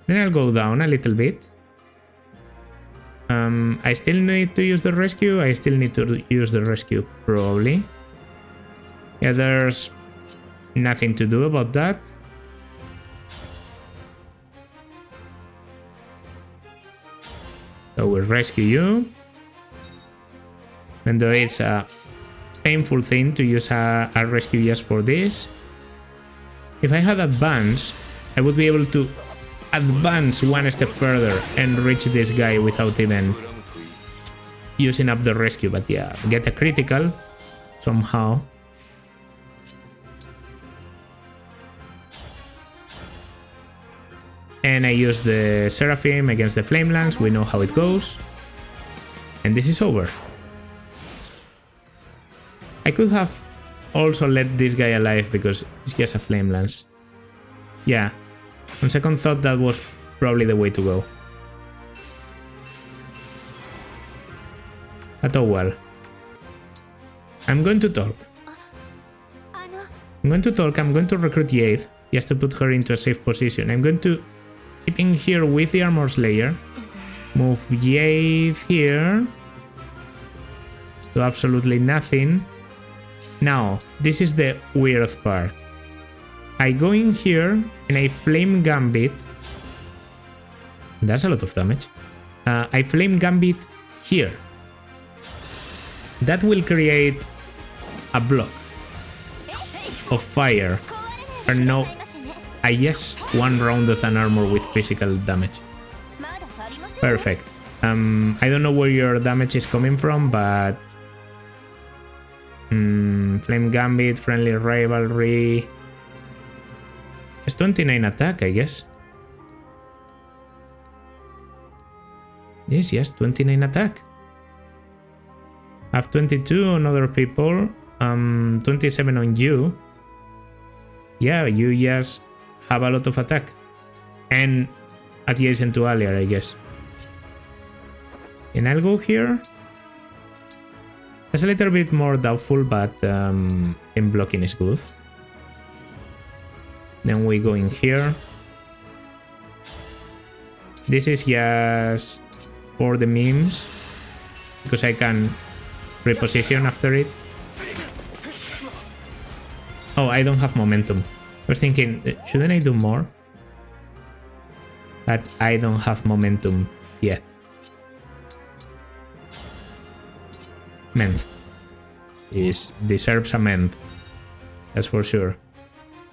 S1: Then I'll go down a little bit. I still need to use the rescue. Probably. Yeah, there's nothing to do about that. So we'll rescue you. And though it's a painful thing to use a rescue just for this. If I had advance, I would be able to advance one step further and reach this guy without even using up the rescue. But yeah, get a critical somehow. And I use the Seraphim against the Flame Lance. We know how it goes. And this is over. I could have also let this guy alive because it's just a Flame Lance. Yeah. On second thought, that was probably the way to go. But oh well. I'm going to talk. I'm going to recruit Yade just to put her into a safe position. I'm going to keep in here with the Armor Slayer. Move Yade here. Do absolutely nothing. Now, this is the weird part. I go in here and I Flame Gambit That's a lot of damage. I Flame Gambit here. That will create a block of fire. Or no, I guess one round with an armor with physical damage. Perfect. I don't know where your damage is coming from, but Flame Gambit, Friendly Rivalry. It's 29 attack, I guess. Yes, 29 attack. Have 22 on other people. 27 on you. Yeah, you just have a lot of attack. And adjacent to Aliar, I guess. And I'll go here. It's a little bit more doubtful, but in blocking is good. Then we go in here. This is just for the memes, because I can reposition after it. Oh, I don't have momentum. I was thinking, shouldn't I do more? But I don't have momentum yet. Mend. This deserves a mend. That's for sure.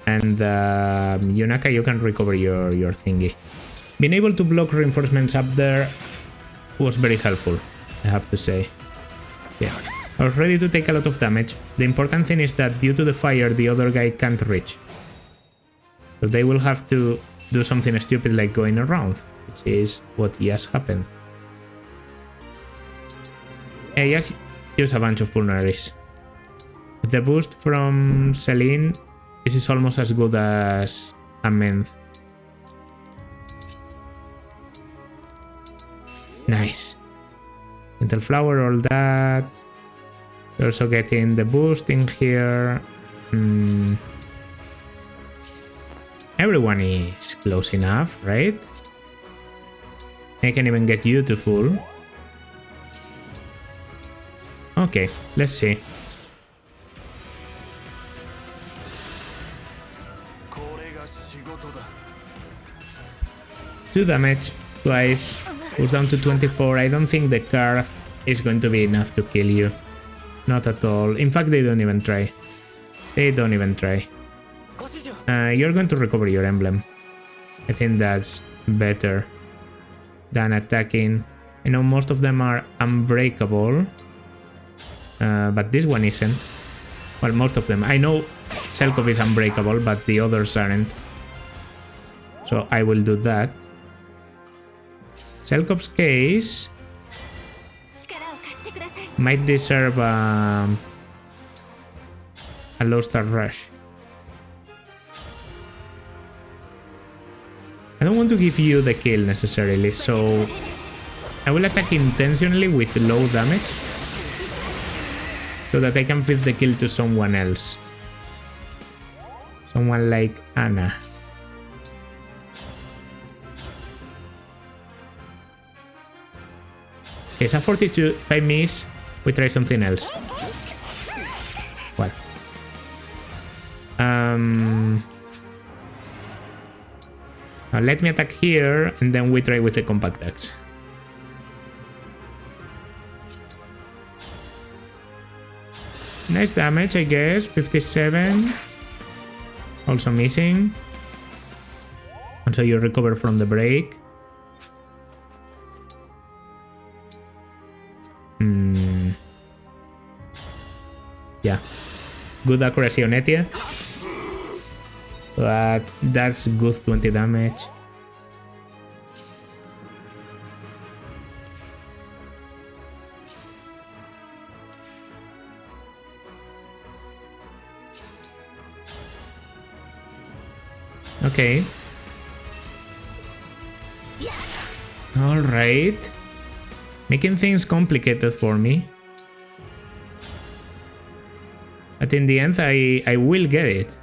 S1: And Yunaka, you can recover your thingy. Being able to block reinforcements up there was very helpful, I have to say. Yeah. I was ready to take a lot of damage. The important thing is that due to the fire, the other guy can't reach. So they will have to do something stupid like going around, which is what just happened. I just use a bunch of vulneraries. The boost from Celine, this is almost as good as a Mend. Nice. Gentle Flower, all that. You're also getting the boost in here. Everyone is close enough, right? I can even get you to full. Okay, let's see. Two damage, twice. Goes down to 24. I don't think the card is going to be enough to kill you. Not at all. In fact, they don't even try. They don't even try. You're going to recover your emblem. I think that's better than attacking. I know most of them are unbreakable. But this one isn't. Well, most of them. I know Selkov is unbreakable, but the others aren't. So I will do that. Selkov's case might deserve a low star rush. I don't want to give you the kill necessarily, so I will attack intentionally with low damage so that I can fit the kill to someone else. Someone like Anna. It's a 42. If I miss, we try something else. Well. Let me attack here, and then we try with the compact axe. Nice damage, I guess. 57. Also missing. And so you recover from the break. Yeah. Good accuracy on Etia. But that's good 20 damage. Okay. Alright. Making things complicated for me. But in the end, I will get it.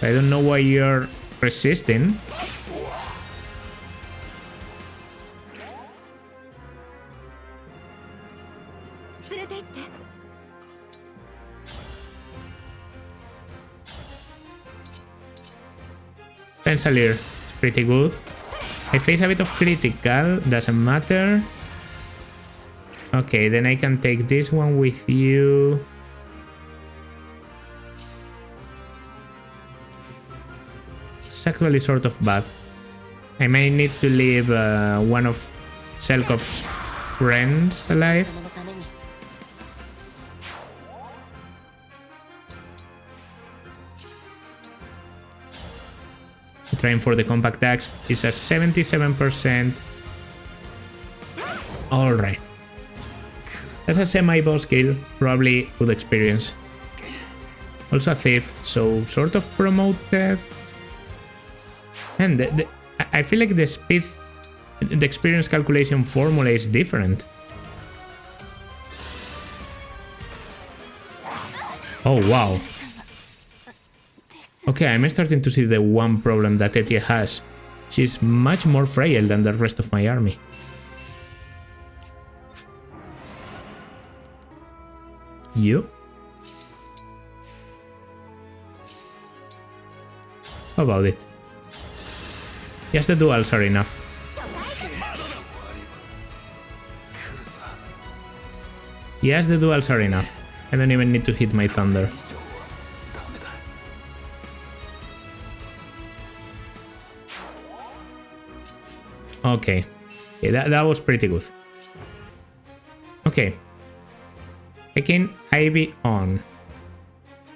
S1: I don't know why you're resisting. Pencilier is pretty good. I face a bit of critical, doesn't matter. Okay, then I can take this one with you. It's actually sort of bad. I might need to leave one of Selkop's friends alive. Trying for the compact axe is a 77%. Alright. That's a semi-boss kill, probably good experience. Also a thief, so sort of promoted. And I feel like the speed, the experience calculation formula is different. Oh wow. Okay, I'm starting to see the one problem that Etia has. She's much more frail than the rest of my army. You? How about it? Yes, the duals are enough. Yes, the duals are enough. I don't even need to hit my thunder. Okay, yeah, that was pretty good. Okay, taking Ivy on.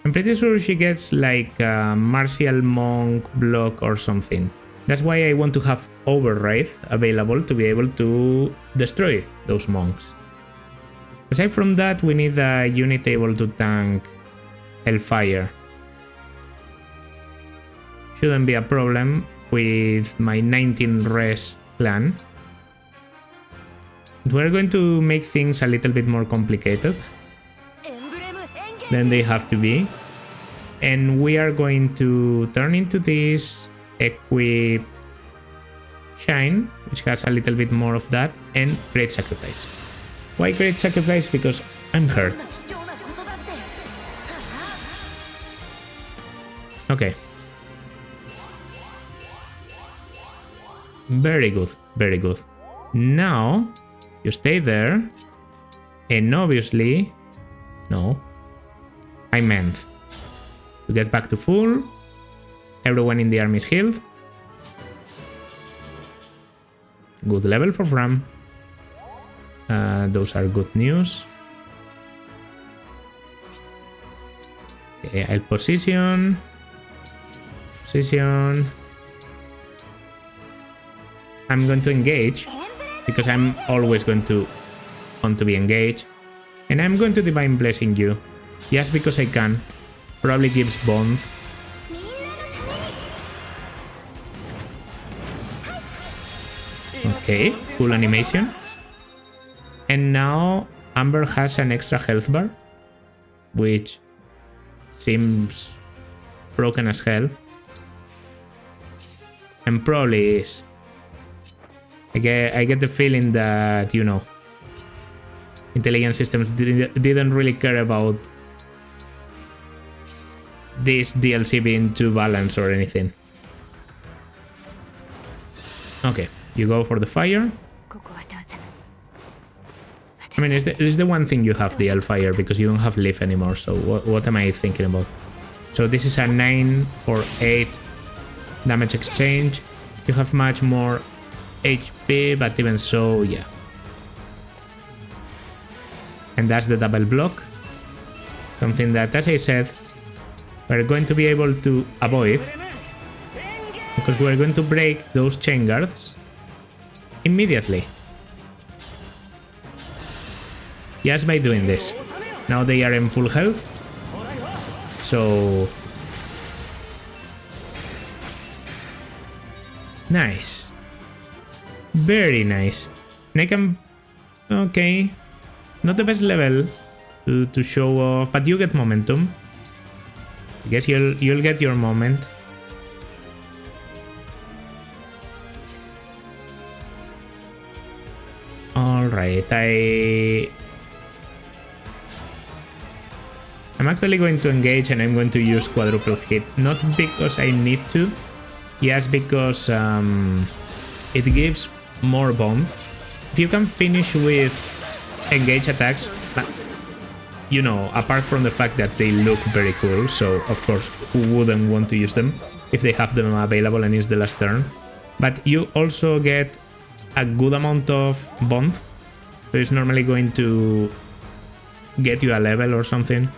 S1: I'm pretty sure she gets like a martial monk block or something. That's why I want to have Override available to be able to destroy those monks. Aside from that, we need a unit able to tank Hellfire. Shouldn't be a problem with my 19 res clan. We're going to make things a little bit more complicated than they have to be. And we are going to turn into this equip Shine, which has a little bit more of that, and Great Sacrifice. Why Great Sacrifice? Because I'm hurt. Okay. Very good, very good. Now, you stay there, and obviously, no, I meant to get back to full, everyone in the army is healed. Good level for Fram. Those are good news. Okay, I'll position. I'm going to engage because I'm always going to want to be engaged, and I'm going to Divine Blessing you just because I can. Probably gives bond. Okay, cool animation. And now Amber has an extra health bar, which seems broken as hell. And probably is. I get the feeling that, you know, intelligence systems didn't really care about this DLC being too balanced or anything. Okay, you go for the fire. I mean, it's the one thing you have, the Hellfire, because you don't have Leaf anymore, so what am I thinking about? So this is a 9 or 8 damage exchange. You have much more HP, but even so, yeah. And that's the double block. Something that, as I said, we're going to be able to avoid, because we're going to break those chain guards immediately. Just by doing this. Now they are in full health. So... nice. Very nice. And I can... okay. Not the best level to show off, but you get momentum. I guess you'll get your moment. Alright, I'm actually going to engage and I'm going to use quadruple hit. Not because I need to, yes, because it gives more bond. If you can finish with engage attacks, you know, apart from the fact that they look very cool, so of course who wouldn't want to use them if they have them available and it's the last turn. But you also get a good amount of bond, so it's normally going to get you a level or something.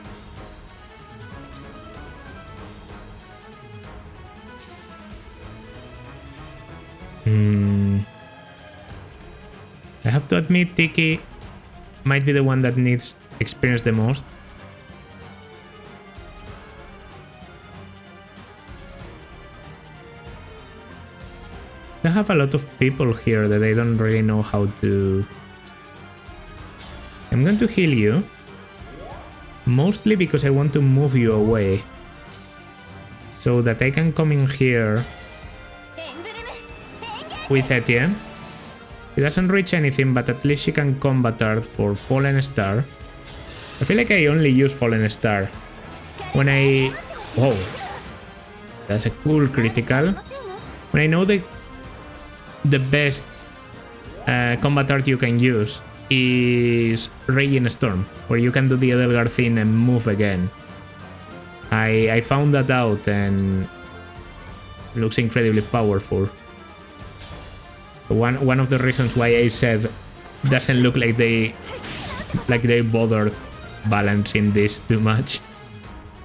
S1: I have to admit, Tiki might be the one that needs experience the most. I have a lot of people here that I don't really know how to... I'm going to heal you. Mostly because I want to move you away. So that I can come in here with Etienne. He doesn't reach anything, but at least she can combat Earth for Fallen Star. I feel like I only use Fallen Star when I... Whoa. That's a cool critical. When I know the best combat art you can use is Raging Storm, where you can do the Edelgard thing and move again. I found that out and it looks incredibly powerful. One of the reasons why I said doesn't look like they bothered balancing this too much.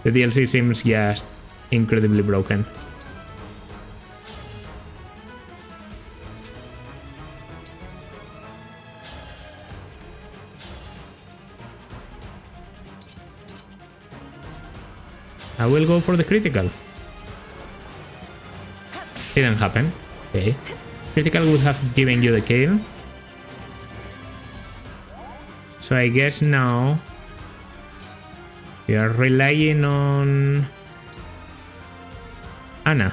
S1: The DLC seems just incredibly broken. I will go for the critical. Didn't happen. Okay. Critical would have given you the kill. So I guess now we are relying on Anna.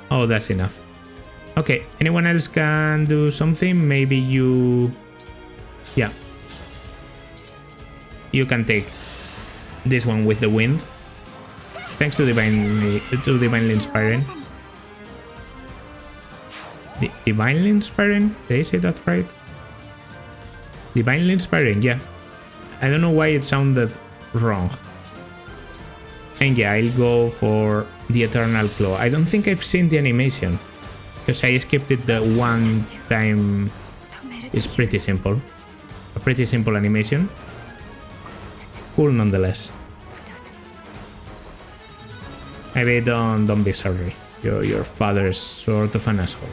S1: Oh, that's enough. Okay, anyone else can do something? Maybe you... Yeah. You can take this one with the wind. Thanks to Divinely Inspiring. Divinely Inspiring? Did I say that right? Divinely Inspiring, yeah. I don't know why it sounded wrong. And yeah, I'll go for the Eternal Claw. I don't think I've seen the animation, because I skipped it the one time. It's pretty simple. A pretty simple animation. Cool nonetheless. Maybe don't be sorry. Your father is sort of an asshole.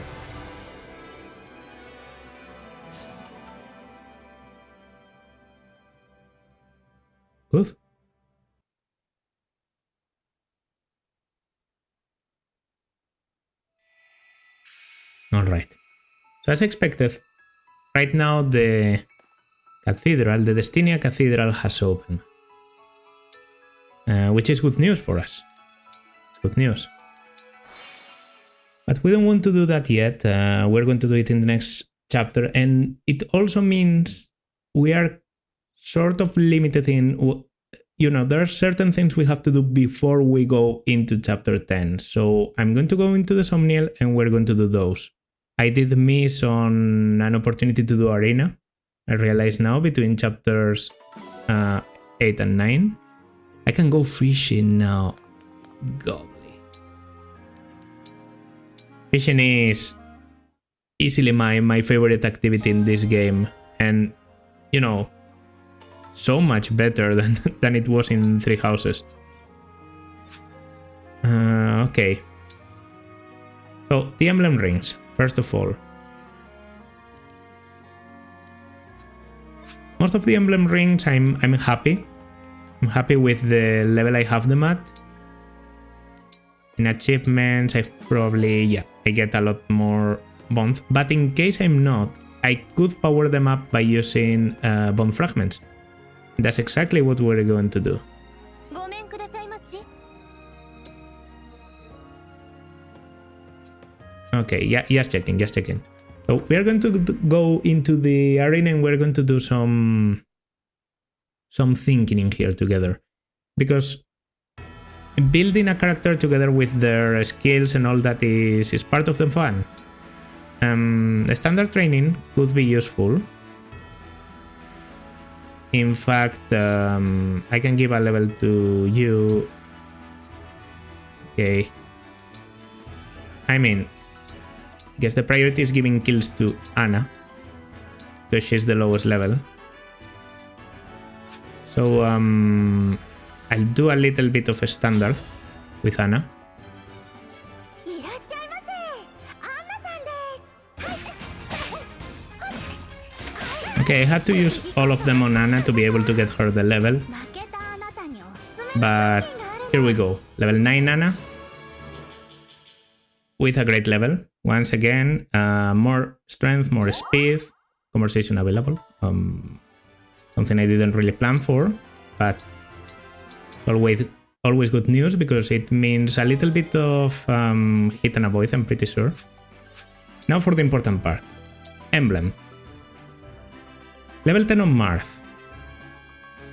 S1: Good. Alright. So as expected, right now the Cathedral, the Destinia Cathedral has opened. Which is good news for us. It's good news. But we don't want to do that yet. We're going to do it in the next chapter. And it also means we are sort of limited in... You know, there are certain things we have to do before we go into chapter 10. So I'm going to go into the Somniel and we're going to do those. I did miss on an opportunity to do Arena. I realize now between chapters 8 and 9. I can go fishing now. Godly. Fishing is easily my favorite activity in this game. And, you know, so much better than it was in Three Houses. Okay. So, the emblem rings, first of all. Most of the emblem rings, I'm happy. I'm happy with the level I have them at. In achievements, I've probably, yeah, I get a lot more bond. But in case I'm not, I could power them up by using bond fragments. That's exactly what we're going to do. Okay, yeah, just checking. So we are going to go into the arena and we're going to do some thinking in here together. Because, building a character together with their skills and all that is part of the fun. Standard training could be useful. In fact, I can give a level to you. Okay. I mean, guess the priority is giving kills to Anna, because she's the lowest level. So I'll do a little bit of a standard with Anna. Okay, I had to use all of them on Anna to be able to get her the level. But here we go. Level 9 Anna. With a great level. Once again, more strength, more speed. Conversation available. Something I didn't really plan for, but always good news because it means a little bit of hit and avoid, I'm pretty sure. Now for the important part. Emblem. Level 10 on Marth.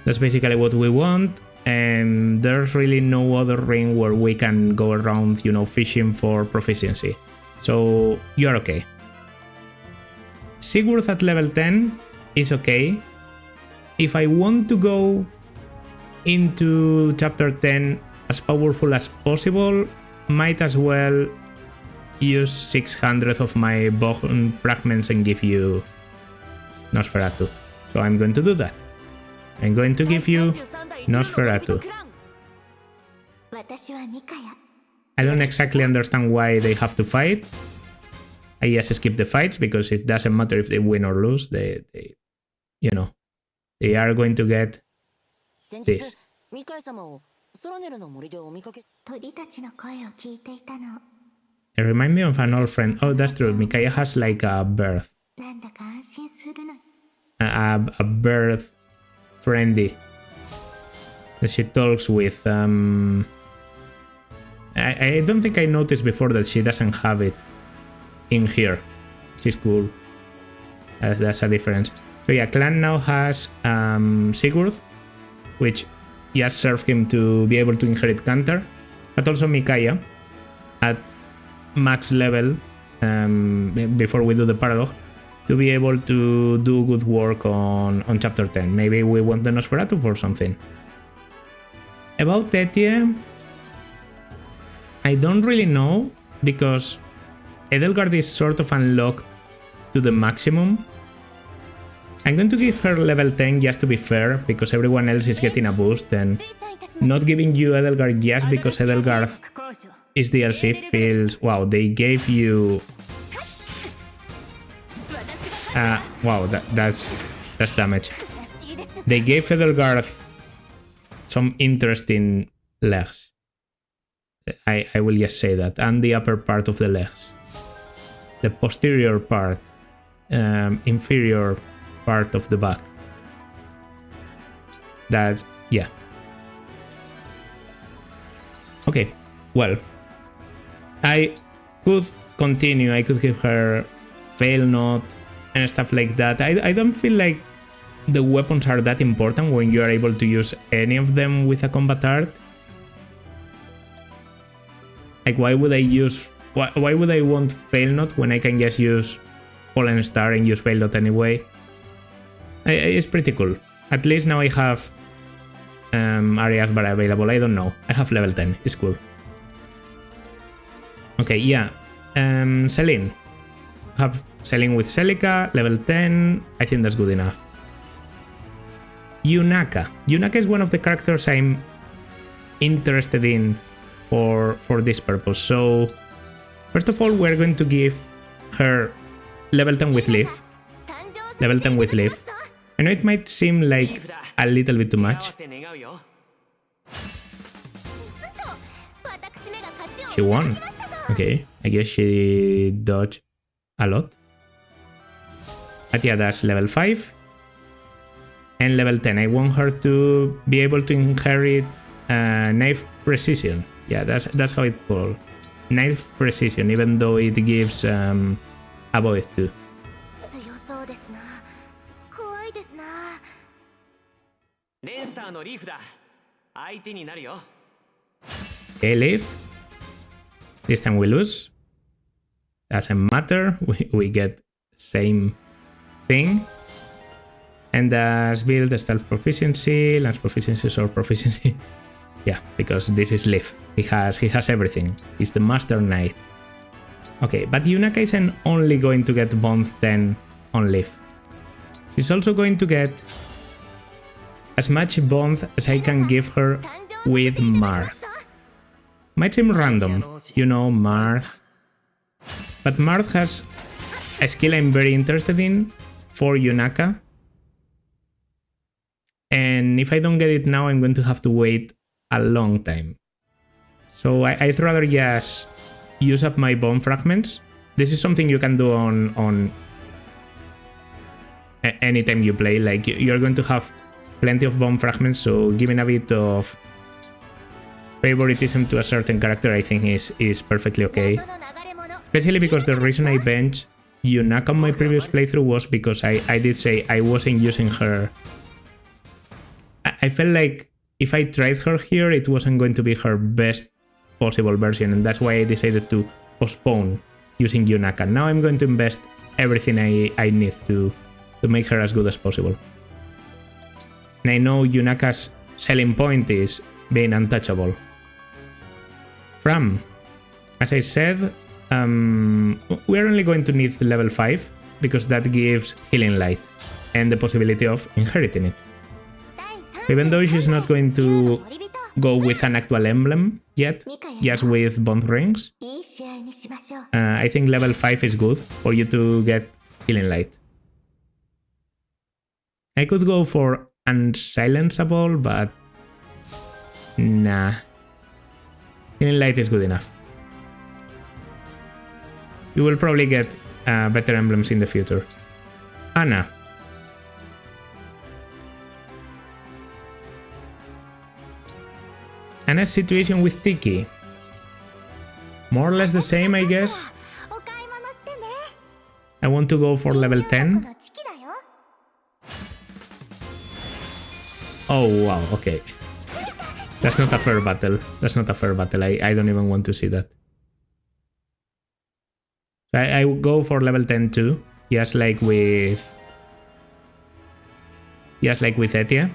S1: That's basically what we want, and there's really no other ring where we can go around, you know, fishing for proficiency. So you're okay. Sigurd at level 10 is okay. If I want to go into chapter 10 as powerful as possible, might as well use 600 of my bone fragments and give you Nosferatu. So I'm going to do that. I'm going to give you Nosferatu. I don't exactly understand why they have to fight. I just skip the fights because it doesn't matter if they win or lose. They you know, they are going to get this. It reminds me of an old friend. Oh, that's true. Mikaya has like a bird. A bird friendly that she talks with. I don't think I noticed before that she doesn't have it in here. She's cool. That's a difference. So yeah, Clan now has Sigurd, which just serves him to be able to inherit Cantor, but also Mikaya at max level before we do the paradox to be able to do good work on chapter 10. Maybe we want the Nosferatu for something. About Tetie, I don't really know because Edelgard is sort of unlocked to the maximum. I'm going to give her level 10 just to be fair, because everyone else is getting a boost, and not giving you Edelgard just because Edelgard is DLC feels... Wow, they gave you... wow, that's damage. They gave Edelgard some interesting legs. I will just say that. And the upper part of the legs. The posterior part. Inferior part of the back. That's... yeah. Okay, well. I could continue. I could give her Fail Not and stuff like that. I don't feel like the weapons are that important when you are able to use any of them with a combat art. Like, why would I use... Why would I want Fail Not when I can just use Fallen Star and use Fail Not anyway? It's pretty cool. At least now I have Ariadne available. I don't know. I have level 10. It's cool. Okay, yeah. Celine. Have Celine with Celica, level 10. I think that's good enough. Yunaka. Yunaka is one of the characters I'm interested in for this purpose. So, first of all, we're going to give her level 10 with Leaf. Level 10 with Leaf. I know it might seem like a little bit too much. She won. Okay, I guess she dodged a lot. Atia does level 5. And level 10. I want her to be able to inherit Knife Precision. Yeah, that's how it's called. Knife Precision, even though it gives a voice too. Okay, leave. This time we lose. Doesn't matter. We get same thing. And as build stealth proficiency, lance proficiency, sword proficiency. Yeah, because this is Leaf. He has everything. He's the master knight. Okay, but Yunaka isn't only going to get bond 10 on Leaf. She's also going to get as much bond as I can give her with Marth. Might seem random, you know, Marth. But Marth has a skill I'm very interested in for Yunaka. And if I don't get it now, I'm going to have to wait a long time. So I'd rather just use up my bone fragments. This is something you can do on anytime you play. Like, you're going to have plenty of bone fragments, so giving a bit of favoritism to a certain character I think is perfectly okay. Especially because the reason I benched Yunaka on my previous playthrough was because I did say I wasn't using her. I felt like if I tried her here, it wasn't going to be her best possible version, and that's why I decided to postpone using Yunaka. Now I'm going to invest everything I need to make her as good as possible. And I know Yunaka's selling point is being untouchable. From, as I said, we're only going to need level 5 because that gives Healing Light and the possibility of inheriting it. So even though she's not going to go with an actual emblem yet, just with bond rings, I think level 5 is good for you to get Healing Light. I could go for Unsilenceable, but nah. Healing Light is good enough. You will probably get better emblems in the future. Anna. Anna's situation with Tiki. More or less the same, I guess. I want to go for level 10. Oh, wow, okay. That's not a fair battle. That's not a fair battle. I don't even want to see that. I would go for level 10 too. Just like with Etia.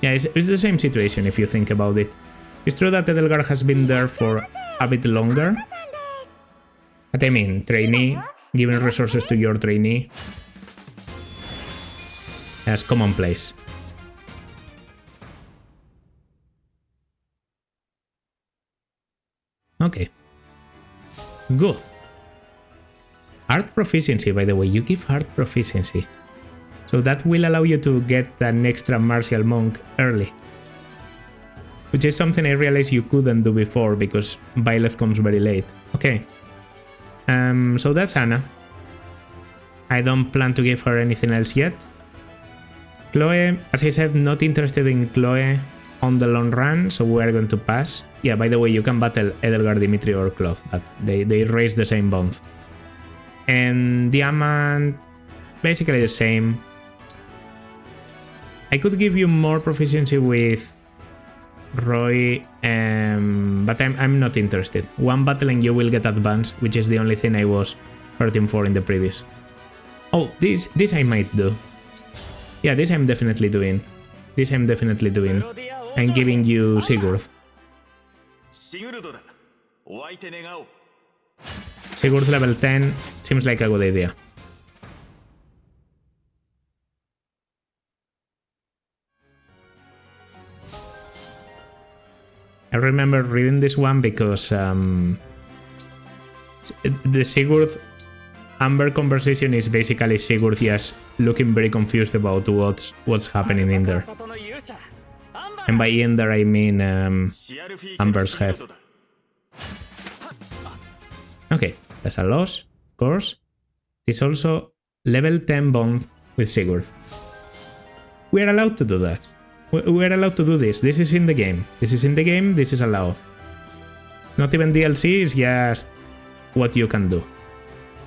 S1: Yeah, it's the same situation if you think about it. It's true that Edelgard has been there for a bit longer. But I mean, trainee, giving resources to your trainee. That's commonplace. Okay. Good. Art proficiency, by the way. You give art proficiency. So that will allow you to get an extra martial monk early. Which is something I realized you couldn't do before because Byleth comes very late. Okay. So that's Anna. I don't plan to give her anything else yet. Chloe, as I said, not interested in Chloe on the long run, so we're going to pass. Yeah, by the way, you can battle Edelgard, Dimitri, or Cloth, but they raise the same bond. And Diamant, basically the same. I could give you more proficiency with Roy, but I'm not interested. One battle and you will get advanced, which is the only thing I was hurting for in the previous. Oh, this I might do. Yeah, this I'm definitely doing. This I'm definitely doing. I'm giving you Sigurd. Sigurd level 10 seems like a good idea. I remember reading this one because the Sigurd Amber conversation is basically Sigurd just looking very confused about what's happening in there. And by in there I mean Amber's head. Okay, that's a loss, of course. It's also level 10 bond with Sigurd. We're allowed to do that. We're allowed to do this. This is in the game. This is in the game, this is allowed. It's not even DLC, it's just what you can do.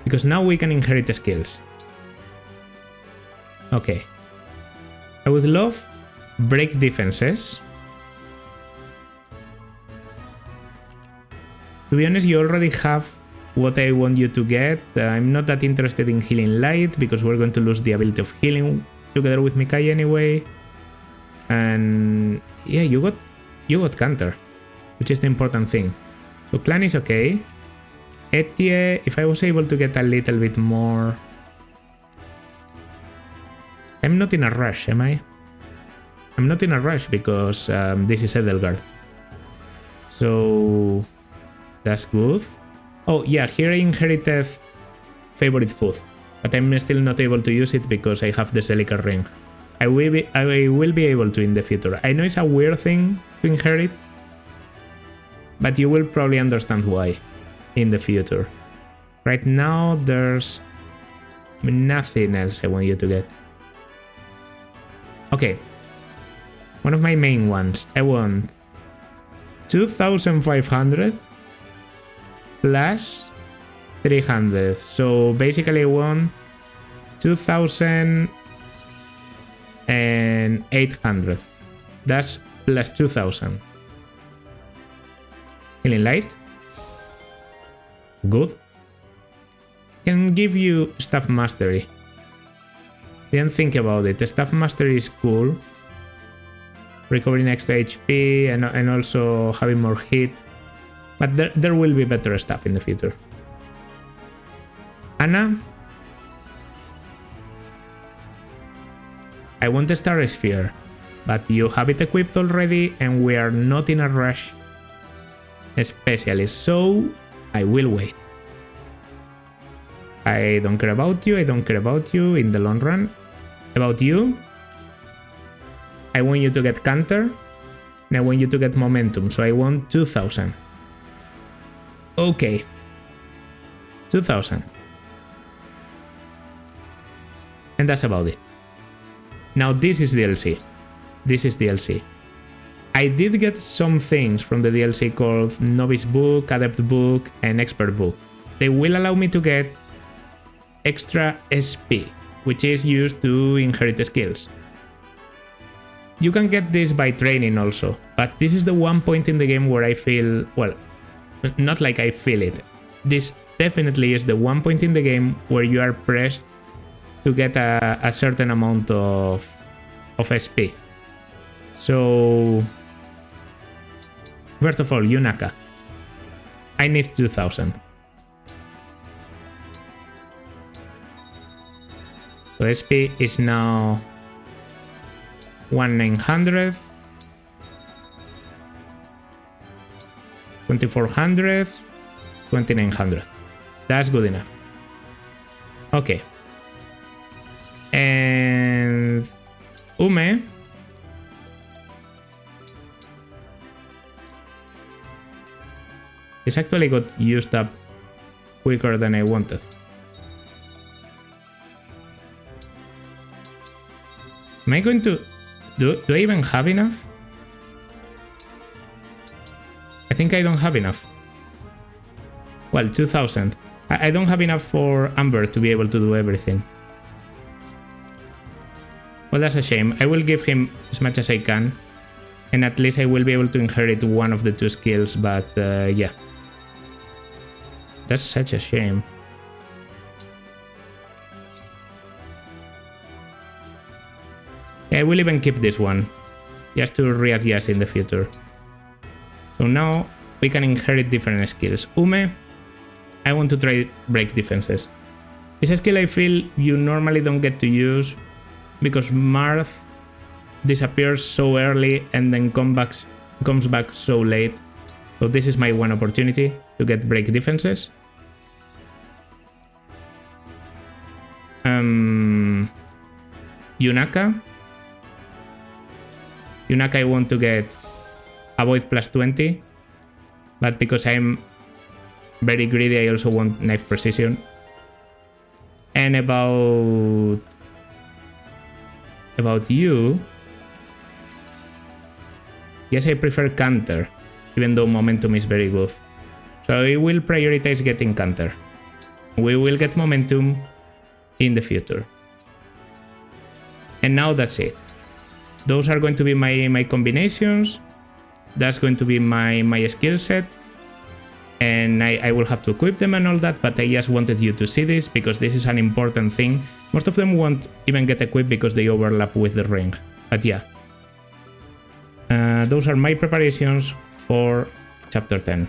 S1: Because now we can inherit the skills. Okay. I would love break defenses. To be honest, you already have what I want you to get. I'm not that interested in healing light because we're going to lose the ability of healing together with Mikai anyway. And yeah, you got counter, which is the important thing. So clan is okay. Etie, if I was able to get a little bit more... I'm not in a rush, am I? I'm not in a rush because this is Edelgard. So that's good. Oh yeah, here I inherited favorite food, but I'm still not able to use it because I have the Celica ring. I will be able to in the future. I know it's a weird thing to inherit, but you will probably understand why in the future. Right now, there's nothing else I want you to get. Okay, one of my main ones. I want 2,500 plus 300. So basically I want 2,800. That's plus 2,000. Healing light. Good. Can give you staff mastery. Didn't think about it. The staff mastery is cool. Recovering extra HP and also having more hit. But there will be better stuff in the future. Anna. I want the Star Sphere, but you have it equipped already and we are not in a rush. Especially, so I will wait. I don't care about you, I don't care about you in the long run. About you, I want you to get counter and I want you to get momentum, so I want 2,000. Okay. 2,000. And that's about it. Now this is DLC. This is DLC. I did get some things from the DLC called Novice Book, Adept Book, and Expert Book. They will allow me to get extra SP, which is used to inherit skills. You can get this by training also, but this is the one point in the game where I feel, well, not like I feel it. This definitely is the one point in the game where you are pressed to get a certain amount of SP. So, first of all, Yunaka. I need 2,000. So SP is now 1,900, 2,400, 2,900. That's good enough. Okay. And Ume. It's actually got used up quicker than I wanted. Am I going to... Do I even have enough? I think I don't have enough. Well, 2,000. I don't have enough for Amber to be able to do everything. Well, that's a shame. I will give him as much as I can. And at least I will be able to inherit one of the two skills, but yeah. That's such a shame. I will even keep this one, just to readjust in the future. So now we can inherit different skills. Ume, I want to try break defenses. It's a skill I feel you normally don't get to use because Marth disappears so early and then comes back so late. So this is my one opportunity to get break defenses. Yunaka. Yunaka I want to get avoid plus 20, but because I'm very greedy I also want knife precision. And about you, yes, I prefer counter, even though momentum is very good. So I will prioritize getting counter. We will get momentum in the future. And now that's it. Those are going to be my combinations. That's going to be my skill set. and I will have to equip them and all that, but I just wanted you to see this because this is an important thing. Most of them won't even get equipped because they overlap with the ring, but yeah. Those are my preparations for chapter 10.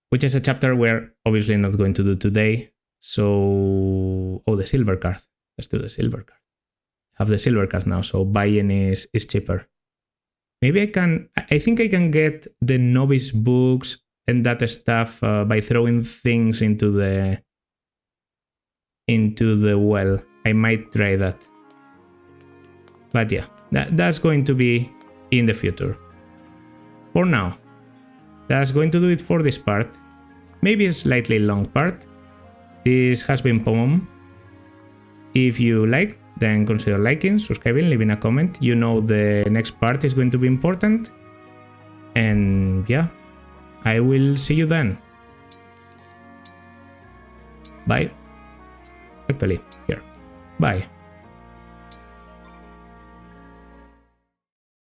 S1: Which is a chapter we're obviously not going to do today. So... Oh, the silver card. Let's do the silver card. Have the silver card now, so buying is cheaper. Maybe I can... I think I can get the novice books and that stuff by throwing things into the well. I might try that. But yeah, that's going to be in the future. For now, that's going to do it for this part. Maybe a slightly long part. This has been Pomom. If you like, then consider liking, subscribing, leaving a comment. You know the next part is going to be important. And yeah, I will see you then. Bye. Actually, here. Bye.